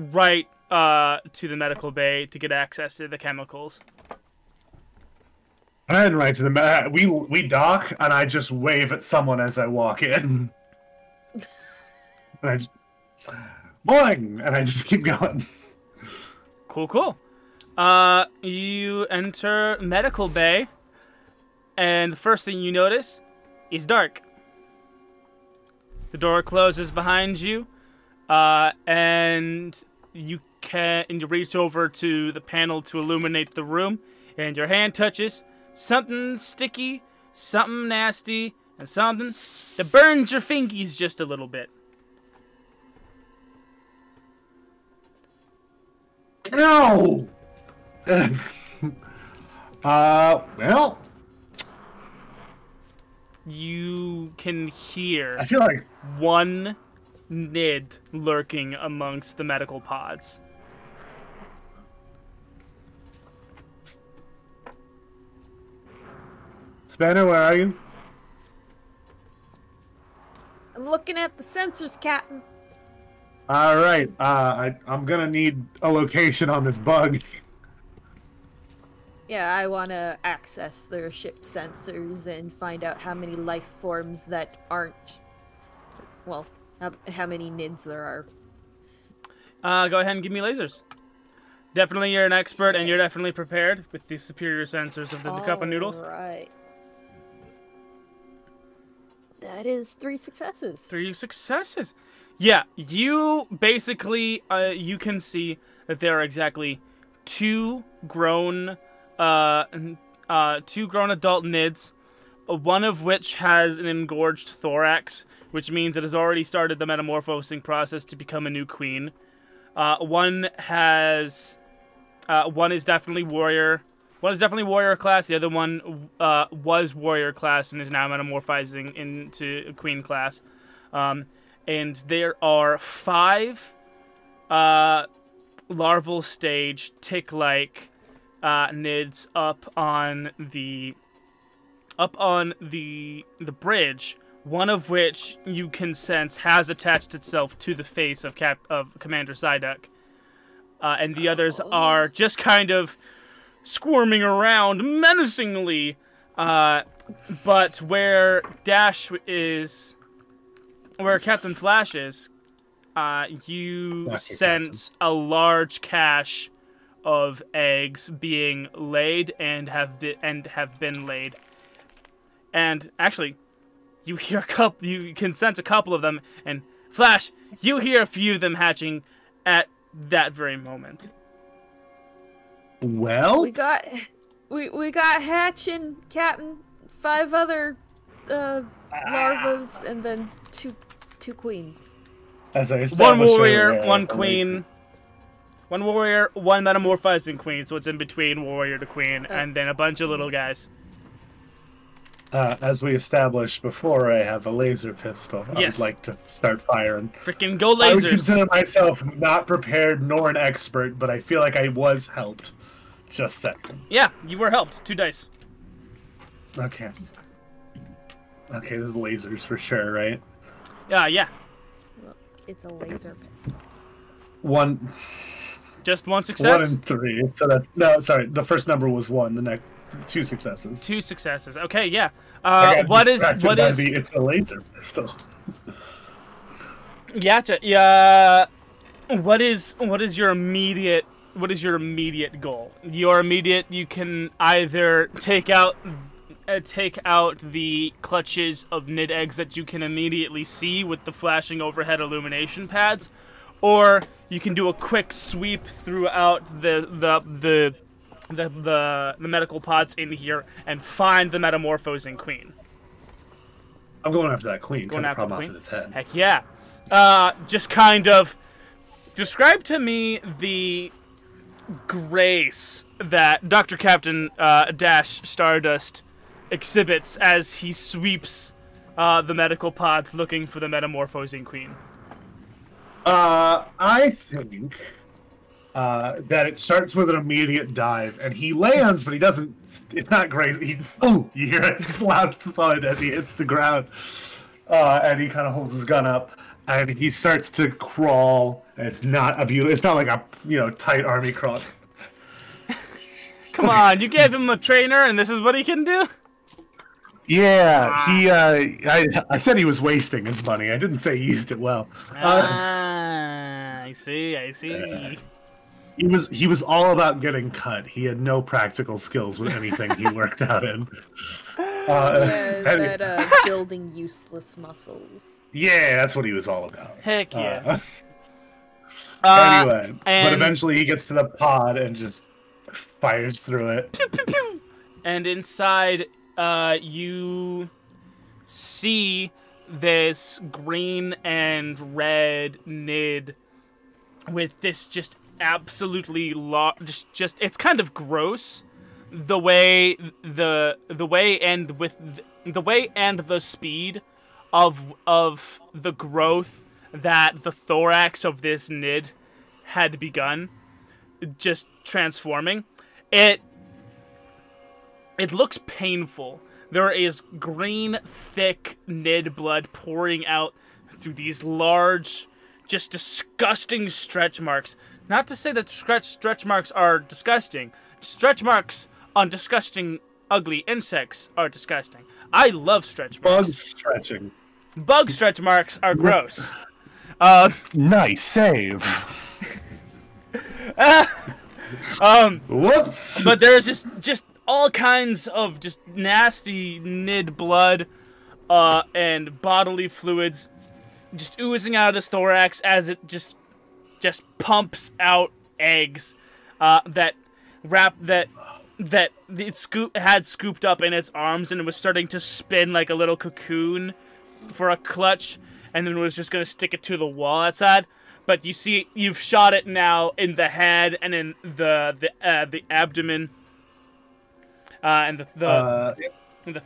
the medical bay to get access to the chemicals. I'm heading right to the we dock, and I just wave at someone as I walk in. And I just, boing, and I just keep going. Cool. You enter medical bay, and the first thing you notice is dark. The door closes behind you, and you reach over to the panel to illuminate the room, and your hand touches something sticky, something nasty, and something that burns your fingies just a little bit. No! Well... You can hear... I feel like... one Nid lurking amongst the medical pods. Spanner, where are you? I'm looking at the sensors, Captain. Alright, I'm gonna need a location on this bug. Yeah, I want to access their ship sensors and find out how many life forms that aren't... Well, how many NIDs there are. Go ahead and give me lasers. Definitely you're an expert, and you're definitely prepared with the superior sensors of the cup of noodles. Alright. That is 3 successes. 3 successes. Yeah, you basically, you can see that there are exactly 2 grown adult Nids, one of which has an engorged thorax, which means it has already started the metamorphosing process to become a new queen. One is definitely warrior. One is definitely warrior class. The other one was warrior class and is now metamorphizing into queen class. And there are 5 larval stage tick-like Nids up on the bridge. One of which you can sense has attached itself to the face of Commander Psyduck. And the others are just kind of squirming around menacingly. But where Captain Flash is, you sense a large cache of eggs being laid and have been laid. And actually, you can sense a couple of them, and Flash, you hear a few of them hatching at that very moment. Well, we got hatching, Captain. 5 other larvas, and then two queens. As I one warrior, one queen. One warrior, one metamorphizing queen, so it's in between warrior to queen, and then a bunch of little guys. As we established before, I have a laser pistol. I would like to start firing. Freaking go lasers! I would consider myself not prepared nor an expert, but I feel like I was helped. Just saying. Yeah, you were helped. 2 dice. Okay. Okay, this is lasers for sure, right? Yeah. Well, it's a laser pistol. 1. Just 1 success? 1 and 3. So that's... No, sorry. The first number was 1. The next... 2 successes. 2 successes. Okay, yeah. What is... It's a laser pistol. Gotcha. Yeah. What is your immediate goal? You can either take out the clutches of Nid eggs that you can immediately see with the flashing overhead illumination pads, or you can do a quick sweep throughout the medical pods in here and find the metamorphosing queen. I'm going after that queen. Going after the queen? Off its head. Heck yeah. just kind of describe to me the grace that Dr. Captain Dash Stardust exhibits as he sweeps the medical pods looking for the metamorphosing queen. I think that it starts with an immediate dive, and he lands, but he doesn't. It's not great. You hear a loud thud as he hits the ground, and he kind of holds his gun up, and he starts to crawl. And it's not It's not like a tight army crawl. Come on, you gave him a trainer, and this is what he can do? Yeah, he. I said he was wasting his money. I didn't say he used it well. I see. He was all about getting cut. He had no practical skills with anything he worked out in. Building useless muscles. Yeah, that's what he was all about. Heck yeah. Anyway, but eventually he gets to the pod and just fires through it. Pew, pew, pew. And inside, you see this green and red nid with this just absolutely it's kind of gross the way and the speed of the growth that the thorax of this nid had begun just transforming. It looks painful. There is green, thick nid blood pouring out through these large, just disgusting stretch marks. Not to say that stretch marks are disgusting. Stretch marks on disgusting, ugly insects are disgusting. I love stretch marks. Bug stretch marks are gross. Nice save. Whoops. But there's just all kinds of just nasty nid blood and bodily fluids just oozing out of this thorax as it just pumps out eggs that it had scooped up in its arms, and it was starting to spin like a little cocoon for a clutch, and then was just going to stick it to the wall outside. But you see, you've shot it now in the head and in the abdomen, and the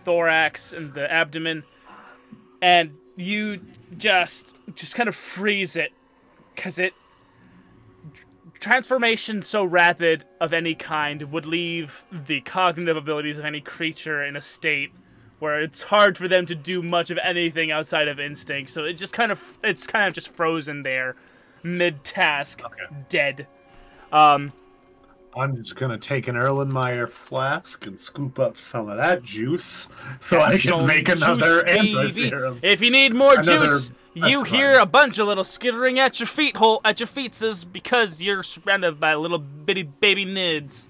thorax and the abdomen, and you just kind of freeze it, because transformation so rapid of any kind would leave the cognitive abilities of any creature in a state where it's hard for them to do much of anything outside of instinct. So it's kind of just frozen there, mid-task, dead. I'm just gonna take an Erlenmeyer flask and scoop up some of that juice so I can make another anti-serum. If you need more juice, you hear a bunch of little skittering at your feetses because you're surrounded by little bitty baby nids.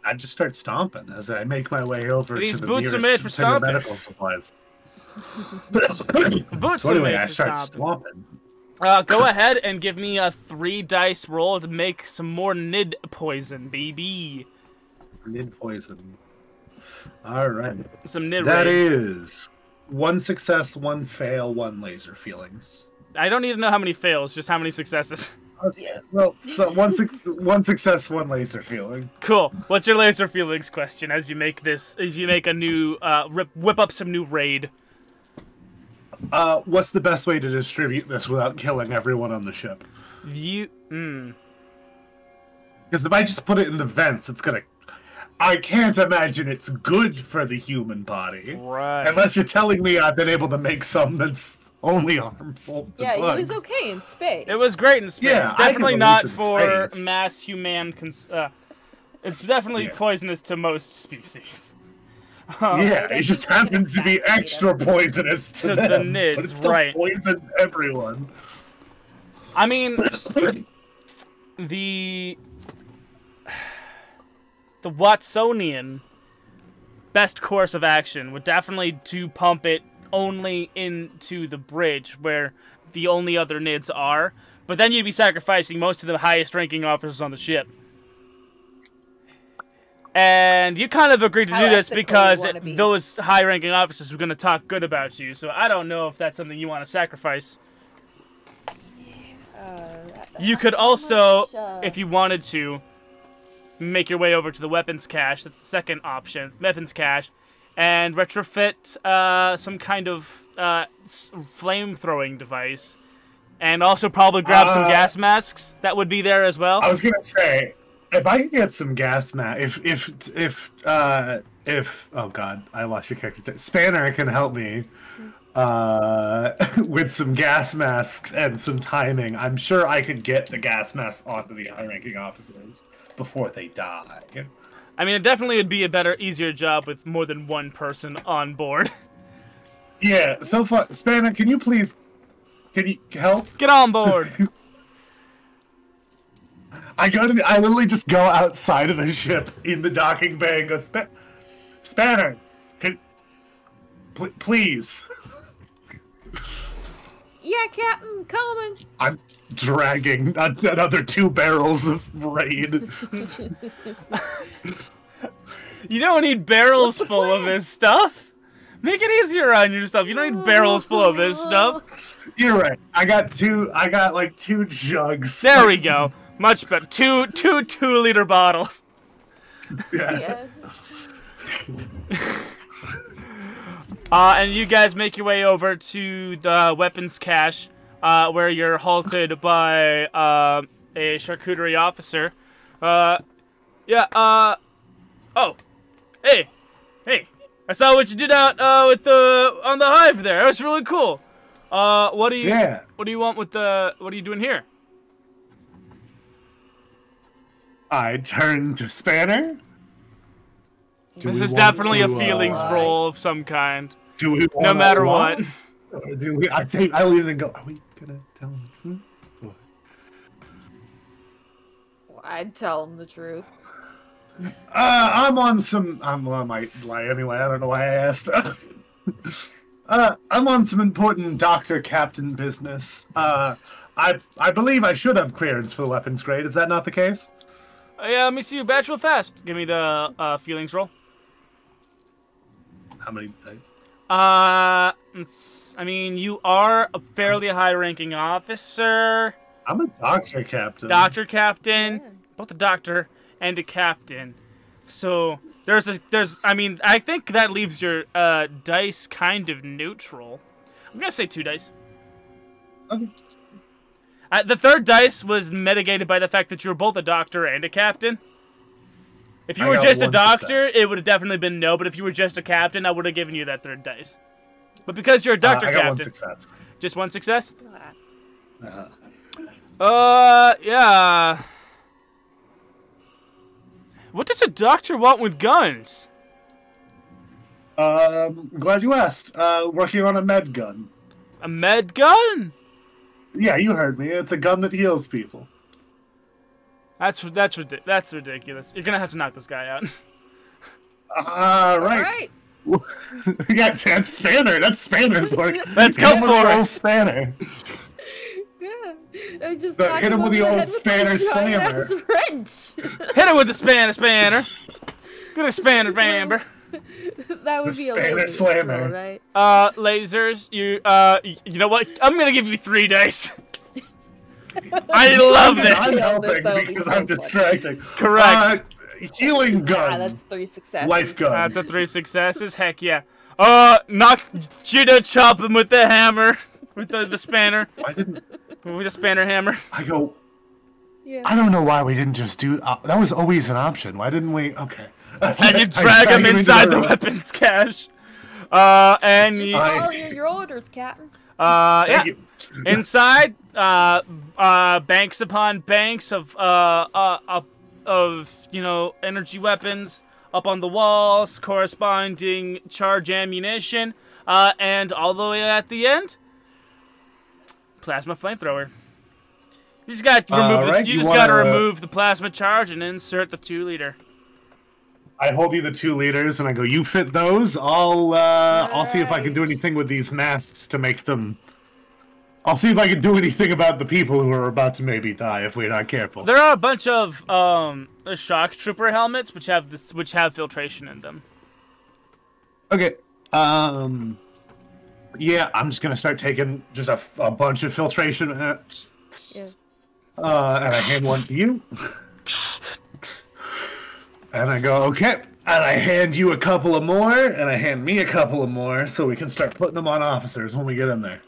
I just start stomping as I make my way over These to the boots nearest are made for stomping. medical supplies. Boots so anyway, I start stomping. Go ahead and give me a 3-dice roll to make some more nid poison, baby. Nid poison. All right. Some nid. That is 1 success, 1 fail, 1 laser feelings. I don't need to know how many fails, just how many successes. Okay. Well, so one success, 1 laser feeling. Cool. What's your laser feelings question as you make this? As you make a new whip up some new raid? What's the best way to distribute this without killing everyone on the ship? Because if I just put it in the vents, it's gonna... I can't imagine it's good for the human body. Right. Unless you're telling me I've been able to make some that's only harmful to bugs. bugs. It was okay in space. It was great in space. Yeah, definitely not for mass human... it's definitely poisonous to most species. Yeah, it just happens to be extra poisonous to them, the nids, but it's still right? Poison everyone. I mean, the Watsonian best course of action would definitely to pump it only into the bridge where the only other nids are, but then you'd be sacrificing most of the highest ranking officers on the ship. And you kind of agreed to do this because those high-ranking officers were going to talk good about you, so I don't know if that's something you want to sacrifice. You could also, if you wanted to, make your way over to the weapons cache. That's the second option, weapons cache, and retrofit some kind of flame-throwing device, and also probably grab some gas masks that would be there as well. I was gonna say, if I could get some gas mask, if oh god, I lost your character. Spanner can help me with some gas masks and some timing. I'm sure I could get the gas masks onto the high-ranking officers before they die. I mean, it definitely would be a better, easier job with more than one person on board. Yeah, so far, Spanner, can you help? Get on board. I literally just go outside of the ship in the docking bay and go, Spanner, please. Yeah, Captain, coming. I'm dragging another 2 barrels of raid. You don't need barrels full of this stuff. Make it easier on yourself. You don't need barrels full of this stuff. You're right. I got like 2 jugs. There we go. Much better. Two 2-liter bottles. Yeah. And you guys make your way over to the weapons cache, where you're halted by a charcuterie officer. Oh, hey, I saw what you did out on the hive there. That was really cool. What do you want with what are you doing here? I turned to Spanner. This is definitely a feelings roll of some kind. Do we no matter what. Or do we? I'll even go. Are we gonna tell him? I'd tell him the truth. I'm on some. I might lie anyway. I don't know why I asked. I'm on some important doctor captain business. I believe I should have clearance for the weapons grade. Is that not the case? Yeah, let me see your badge real fast. Give me the feelings roll. How many? I mean, you are a fairly high-ranking officer. I'm a doctor captain. Doctor captain, both a doctor and a captain. So I mean, I think that leaves your dice kind of neutral. I'm gonna say 2 dice. Okay. The third dice was mitigated by the fact that you were both a doctor and a captain. If you were just a doctor, it would have definitely been no. But if you were just a captain, I would have given you that third dice. But because you're a doctor captain, 1 success. Just 1 success. Uh-huh. Yeah. What does a doctor want with guns? Glad you asked. Working on a med gun. A med gun? Yeah, you heard me. It's a gun that heals people. That's ridiculous. You're gonna have to knock this guy out. Right. Yeah, that's Spanner. That's Spanner's work. Let's go for it. Old Spanner. Yeah, I just hit him with the old Spanner slammer. Hit him with the Spanner. Good a Spanner, Bamber. That would be a Spanner laser slammer, throw, right? Lasers. You know what? I'm gonna give you 3 dice. I love this. I'm helping because I'm distracting. Correct. Healing gun. That's 3 successes. Life gun. That's a 3 successes. Heck yeah. Knock Judo, chop him with the hammer, with the spanner. I didn't. With the spanner hammer. I go. Yeah. I don't know why we didn't just do. That was always an option. Why didn't we? Okay. And you drag him inside the weapons cache. And just follow your orders, Captain. Yeah. You. Inside, banks upon banks of energy weapons up on the walls, corresponding charge ammunition, and all the way at the end, plasma flamethrower. You just got to remove the plasma charge and insert the 2-liter. I hold you the 2 liters and I go, you fit those? I'll see if I can do anything with these masks to make them. I'll see if I can do anything about the people who are about to maybe die if we're not careful. There are a bunch of shock trooper helmets which have filtration in them. Okay. Yeah, I'm just gonna start taking just a bunch of filtration. Yeah. And I hand one to you. And I go, okay. And I hand you a couple of more, and I hand me a couple of more, so we can start putting them on officers when we get in there.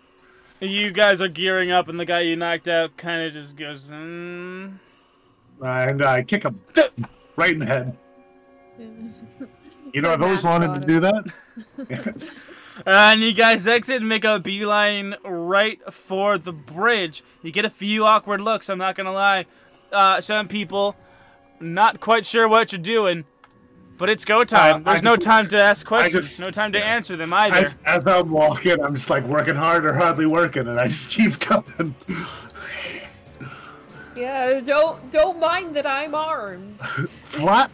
You guys are gearing up, and the guy you knocked out kind of just goes, And I kick him right in the head. You know, I've always wanted to do that. And you guys exit and make a beeline right for the bridge. You get a few awkward looks, I'm not going to lie. Some people not quite sure what you're doing, but it's go time. There's no time to ask questions, no time to answer them either. As I'm walking, I'm just like working hard or hardly working, and I just keep coming. Yeah, don't mind that I'm armed.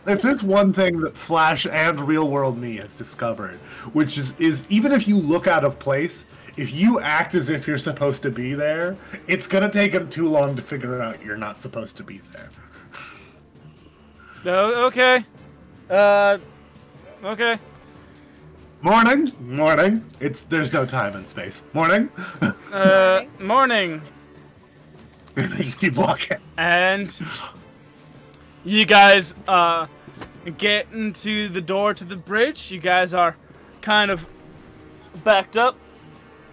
If there's one thing that Flash and real world me has discovered, which is even if you look out of place, if you act as if you're supposed to be there, it's gonna take them too long to figure out you're not supposed to be there. Oh, okay. Okay. Morning. There's no time and space. Morning. Morning. They just keep walking. And you guys get into the door to the bridge. You guys are kind of backed up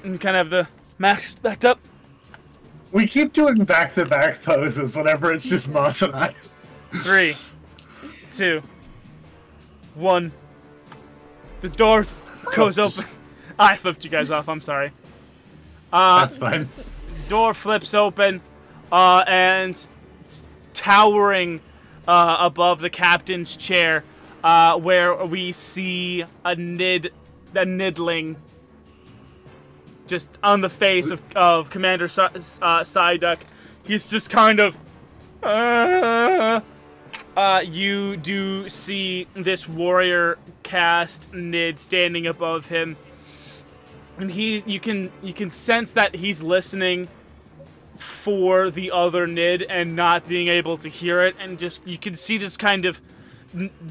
and kind of the masks backed up. We keep doing back-to-back poses whenever it's just Moss and I. 3, 2, 1. The door goes open. I flipped you guys off. I'm sorry. That's fine. Door flips open. And towering above the captain's chair, where we see a nidling just on the face of Commander Psyduck. He's just kind of... you do see this warrior cast Nid standing above him. And you can sense that he's listening for the other Nid and not being able to hear it, and just you can see this kind of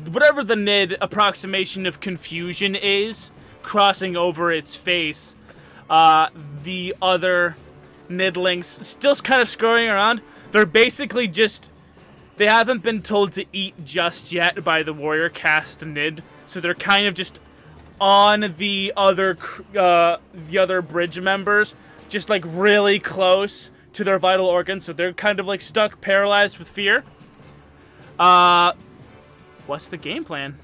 whatever the Nid approximation of confusion is crossing over its face. The other Nidlings still kind of scurrying around. They're basically just, they haven't been told to eat just yet by the warrior cast Nid, so they're kind of just on the other bridge members, just like really close to their vital organs, so they're kind of like stuck, paralyzed with fear. What's the game plan?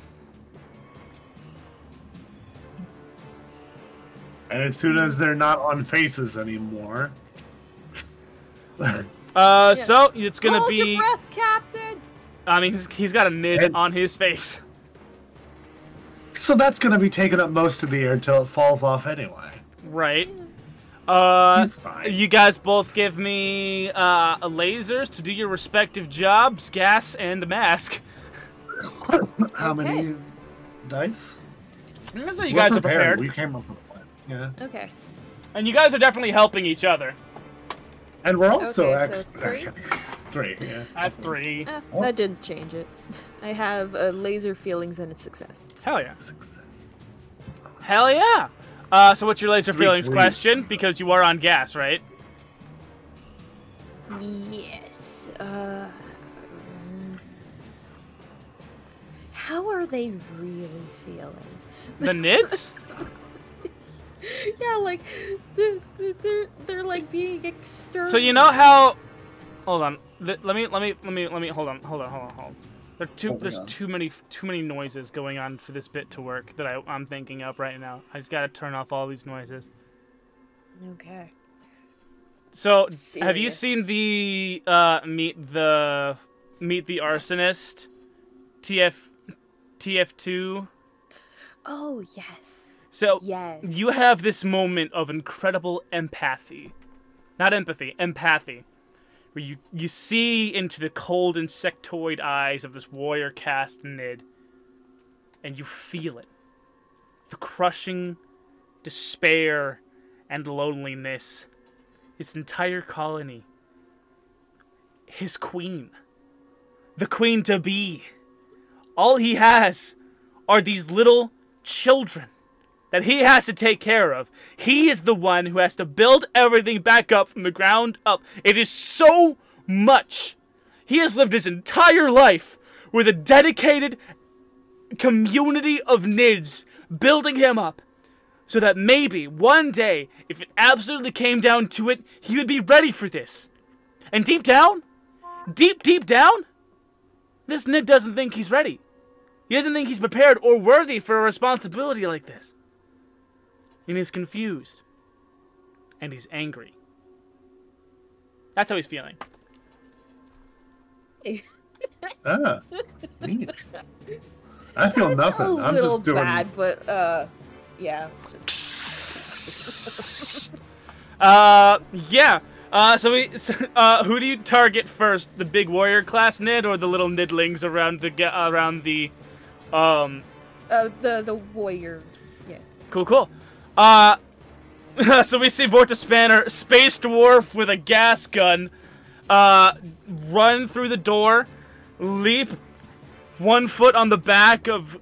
And as soon as they're not on faces anymore... So it's gonna Hold be... your breath, Captain! I mean, he's got a Nid on his face. So that's gonna be taking up most of the air until it falls off anyway. Right. He's fine. You guys both give me lasers to do your respective jobs, gas and mask. How many dice? So you guys are prepared. We came up with a plan. Yeah. Okay. And you guys are definitely helping each other. And we're also Okay, so 3? 3, yeah. That's 3. That didn't change it. I have laser feelings and a success. Hell yeah. Success. Hell yeah. So what's your laser feelings question? Because you are on gas, right? Yes. How are they really feeling? The Nids? Yeah, like they're like being external. So you know how? Hold on. Let me. Hold on. There's too many noises going on for this bit to work that I'm thinking up right now. I just gotta turn off all these noises. Okay. So have you seen the meet the arsonist TF2? Oh yes. So yes. You have this moment of incredible empathy. Not empathy, empathy. Where you see into the cold insectoid eyes of this warrior cast Nid, and you feel it. The crushing despair and loneliness. His entire colony. His queen. The queen-to-be. All he has are these little children that he has to take care of. He is the one who has to build everything back up from the ground up. It is so much. He has lived his entire life with a dedicated community of Nids building him up, so that maybe one day, if it absolutely came down to it, he would be ready for this. And deep down, deep down, this Nid doesn't think he's ready. He doesn't think he's prepared or worthy for a responsibility like this. And he's confused. And he's angry. That's how he's feeling. Neat. I feel nothing. I'm just doing bad, but yeah. Yeah. Who do you target first? The big warrior class Nid or the little nidlings around the the warrior. Yeah. Cool. So we see Vorta Spanner, space dwarf with a gas gun, run through the door, leap 1 foot on the back of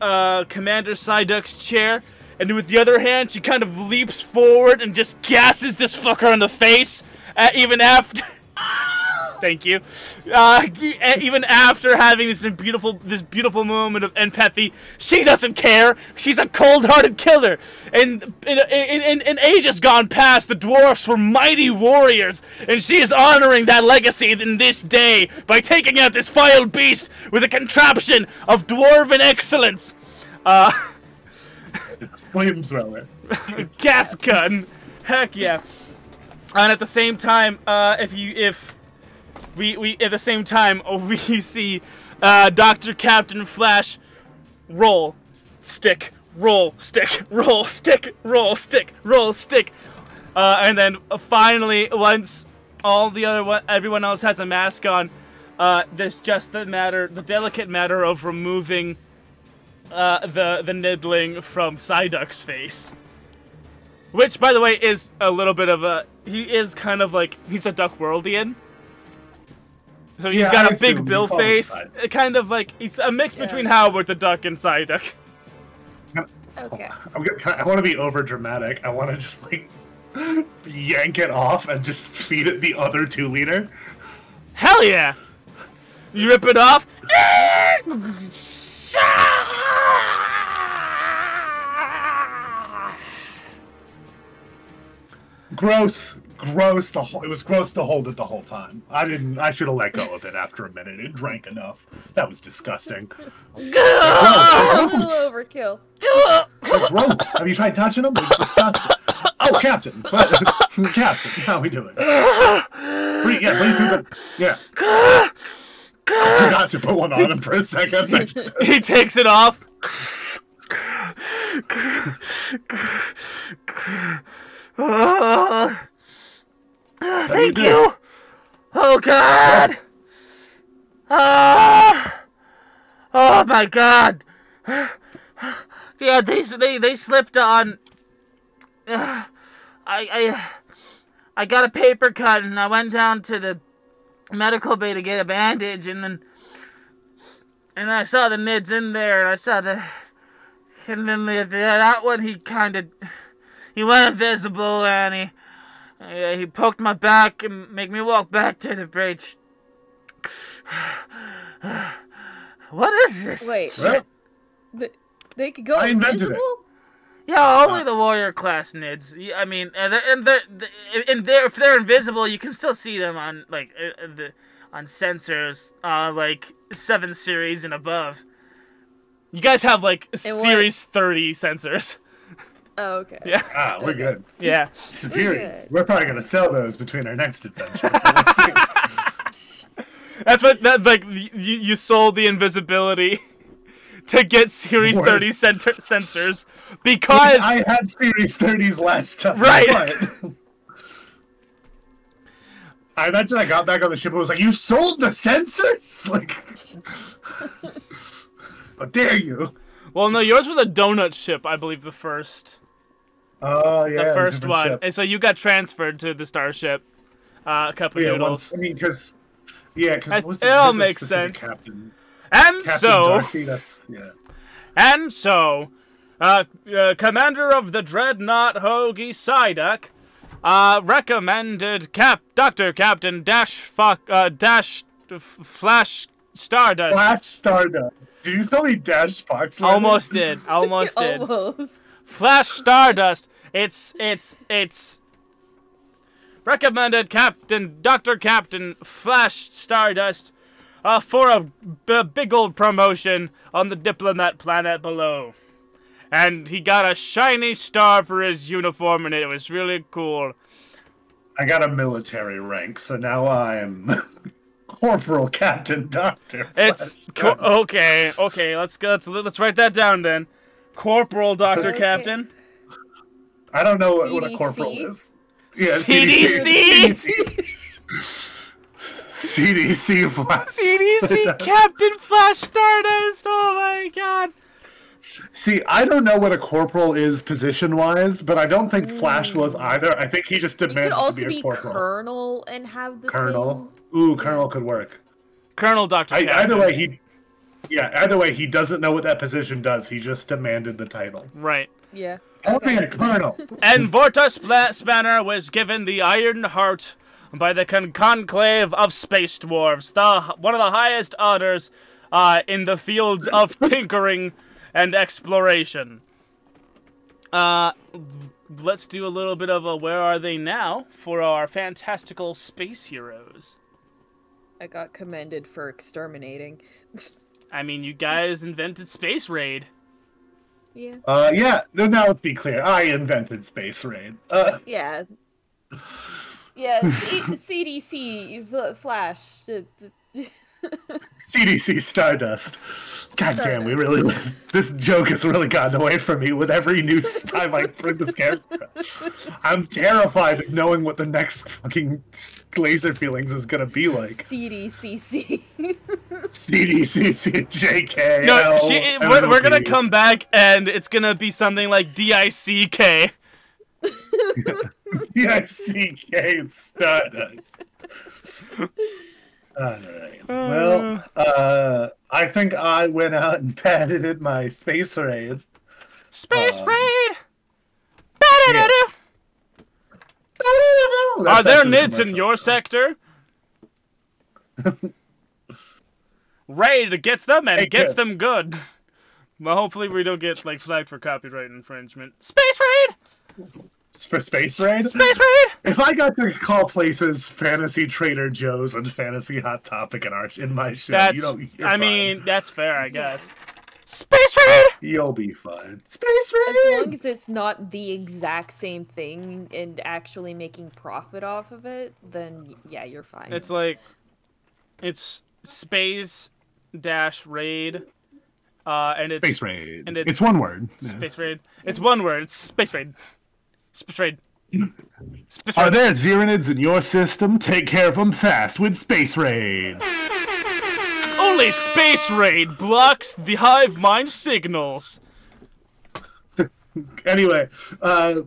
Commander Psyduck's chair, and with the other hand, she kind of leaps forward and just gasses this fucker in the face, even after... Thank you. Even after having this beautiful moment of empathy, she doesn't care. She's a cold-hearted killer. And in ages gone past, the dwarfs were mighty warriors, and she is honoring that legacy in this day by taking out this vile beast with a contraption of dwarven excellence. Flamethrower. Gas gun. Heck yeah. And at the same time, we see Dr. Captain Flash roll, stick, roll, stick, roll, stick, roll, stick, roll, stick. And then finally, once everyone else has a mask on, there's just the delicate matter of removing the nidling from Psyduck's face. Which, by the way, is a little bit of he is kind of like, he's a Duckworldian. So he's got a big bill face. Kind of like, it's a mix between Howard the Duck and Psyduck. Okay. I want to be over dramatic. I want to just like yank it off and just feed it the other 2-liter. Hell yeah! You rip it off. Gross. It was gross to hold it the whole time. I should have let go of it after a minute. It drank enough. That was disgusting. Overkill. They're gross. Have you tried touching them? They're disgusting. Oh, Captain. Captain, how we doing? What do you do? Yeah. I forgot to put one on him for a second. He takes it off. Thank you. Oh God. Oh my God. Yeah, they slipped on. I got a paper cut and I went down to the medical bay to get a bandage and I saw the nids in there and I saw that one he went invisible and he poked my back and made me walk back to the bridge. What is this? Wait, Well, they could go I invented invisible? Yeah, only the warrior class nids. I mean, if they're invisible, you can still see them on on sensors, like 7 series and above. You guys have like series 30 sensors. Oh, okay. Yeah. we're good. Yeah. Superior. We're probably gonna sell those between our next adventure. We'll see. That's what you sold the invisibility to get Series 30 sensors because I had Series 30s last time. Right. But I imagine I got back on the ship and was like, "You sold the sensors? Like, how dare you?" Well, no, yours was a donut ship, I believe, the first. Oh yeah, the first one, ship. and so you got transferred to the starship. A couple noodles. Because it all makes sense. Captain And so, Darcy, that's and so, Commander of the Dreadnought Hoagie Psyduck, Recommended Dr. Captain Dash Flash Stardust. Flash Stardust. Did you tell me Dash Fox? Almost did. Almost did. Almost. Flash Stardust. It's recommended Dr. Captain Flash Stardust for a big old promotion on the diplomat planet below. And he got a shiny star for his uniform, and it was really cool. I got a military rank, so now I'm Corporal Captain Doctor. Okay. Let's write that down then. Corporal Doctor Captain. I don't know what a corporal is. Yeah, CDC. CDC Flash. CDC Captain Flash Stardust. Oh my god. See, I don't know what a corporal is position-wise, but I don't think Flash was either. I think he just demanded to be a corporal. Colonel and have the Colonel. same... Ooh, Colonel could work. Colonel Dr. Captain. Either way, he doesn't know what that position does. He just demanded the title. Right. Yeah. Okay, a colonel. And Vorta Spanner was given the Iron Heart by the Conclave of Space Dwarves, one of the highest honors in the fields of tinkering and exploration. Let's do a little bit of a where are they now for our fantastical space heroes. I got commended for exterminating. I mean, you guys invented Space Raid. Yeah. Yeah. No, now let's be clear. I invented Space Raid. Yeah. Yeah, CDC Flash. CDC Stardust. God damn, we really... This joke has really gotten away from me with every new time I bring this character up. I'm terrified of knowing what the next fucking laser feelings is gonna be like. CDCC. CDCC, JK. No, we're gonna come back and it's gonna be something like DICK. DICK Stardust. Alright. Well, I think I went out and patented my Space Raid. Space Raid! Yeah. Are there nids in your sector? Raid gets them and gets them good. Well, hopefully we don't get flagged for copyright infringement. Space Raid! For Space Raid? Space Raid! If I got to call places Fantasy Trader Joe's and Fantasy Hot Topic in my show, that's fair, I guess. Space Raid! You'll be fine. Space Raid! As long as it's not the exact same thing and actually making profit off of it, then yeah, you're fine. It's Space-Raid. And it's Space Raid. And it's one word. Space Raid. It's one word. It's Space Raid. Space Raid. Space Raid. Are there Zyranids in your system? Take care of them fast with Space Raid. Only Space Raid blocks the hive mind signals. Anyway,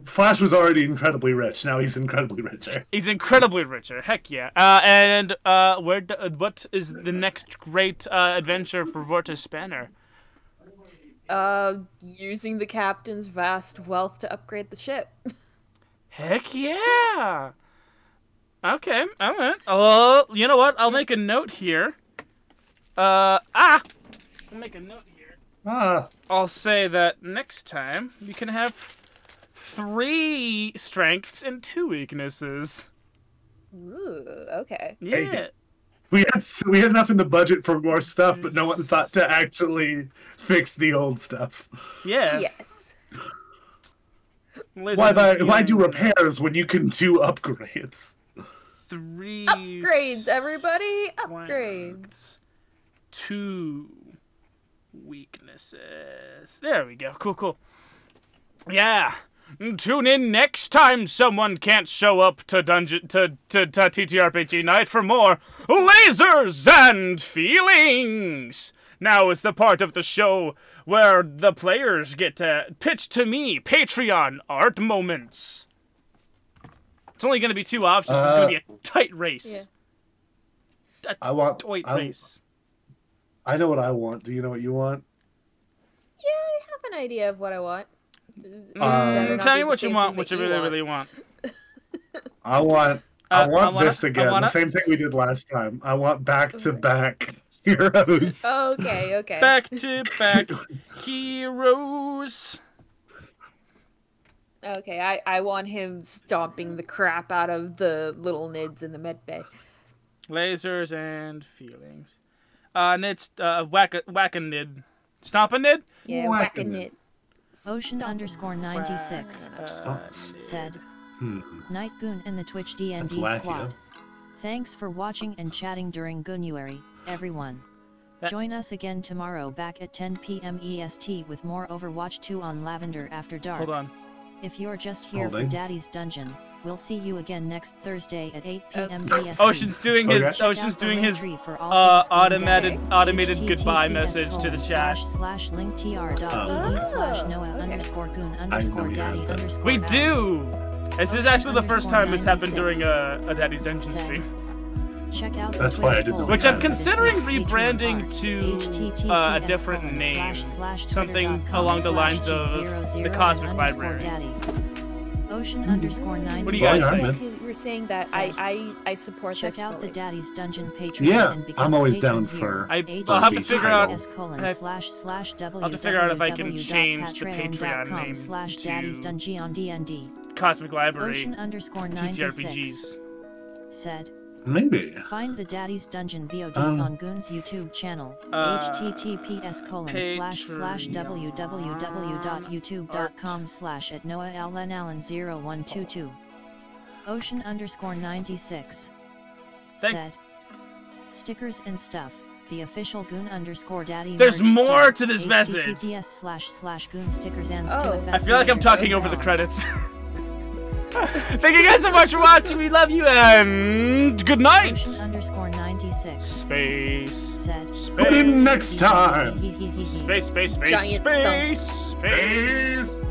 Flash was already incredibly rich. Now he's incredibly richer. He's incredibly richer. Heck yeah. And what is the next great adventure for Vorta Spanner? Using the captain's vast wealth to upgrade the ship. Heck yeah! Okay, alright. Well, you know what? I'll make a note here. I'll make a note here. I'll say that next time you can have 3 strengths and 2 weaknesses. Ooh, okay. Yeah. Hey, we had enough in the budget for more stuff, but no one thought to actually fix the old stuff. Yeah. Yes. Why do repairs when you can do upgrades? 3 upgrades, everybody! Upgrades. 2 weaknesses. There we go. Cool. Yeah. Tune in next time someone can't show up to TTRPG night for more lasers and feelings. Now is the part of the show where the players get to pitch to me Patreon art moments. It's only going to be 2 options. It's going to be a tight race. Yeah. Tight race. I know what I want. Do you know what you want? Yeah, I have an idea of what I want. Tell me what you want, what you really want. I want this again. The same thing we did last time. I want back-to-back heroes. Okay, okay. Back-to-back heroes. Okay, I want him stomping the crap out of the little nids in the med bay. Lasers and feelings. Nid's whack a nid. Stomp a nid? Yeah, whack a nid. Ocean_96 said, Night Goon in the Twitch D&D squad. Thanks for watching and chatting during Goonuary, everyone. Join us again tomorrow back at 10 p.m. EST with more Overwatch 2 on Lavender After Dark. Hold on. If you're just here for Daddy's Dungeon, we'll see you again next Thursday at 8 p.m. EST. Ocean's doing his automated goodbye message to the chat. We do. This is actually the first time it's happened during a Daddy's Dungeon stream. Check out That's why I didn't. Which I'm considering rebranding to a different name, something along the lines of the Cosmic Library. Ocean_96. What do you guys think? You were saying that I support Check this. out the Daddy's Dungeon Patreon. Yeah, and become I'm always a down patron for. here. I'll have to figure out. I'll I'll have to figure out if I can change the Patreon name to Cosmic Library TTRPGs. Said. Maybe. Find the Daddy's Dungeon VODs on Goon's YouTube channel. https://www.youtube.com/@noahallenallen0122. Ocean_96 said. Stickers and stuff. The official Goon_Daddy. There's more to this message. https://Goon stickers and I feel like I'm talking over the credits. Thank you guys so much for watching. We love you and good night. Ocean_96 Space. said. Tune in next time. Space. Giant Space.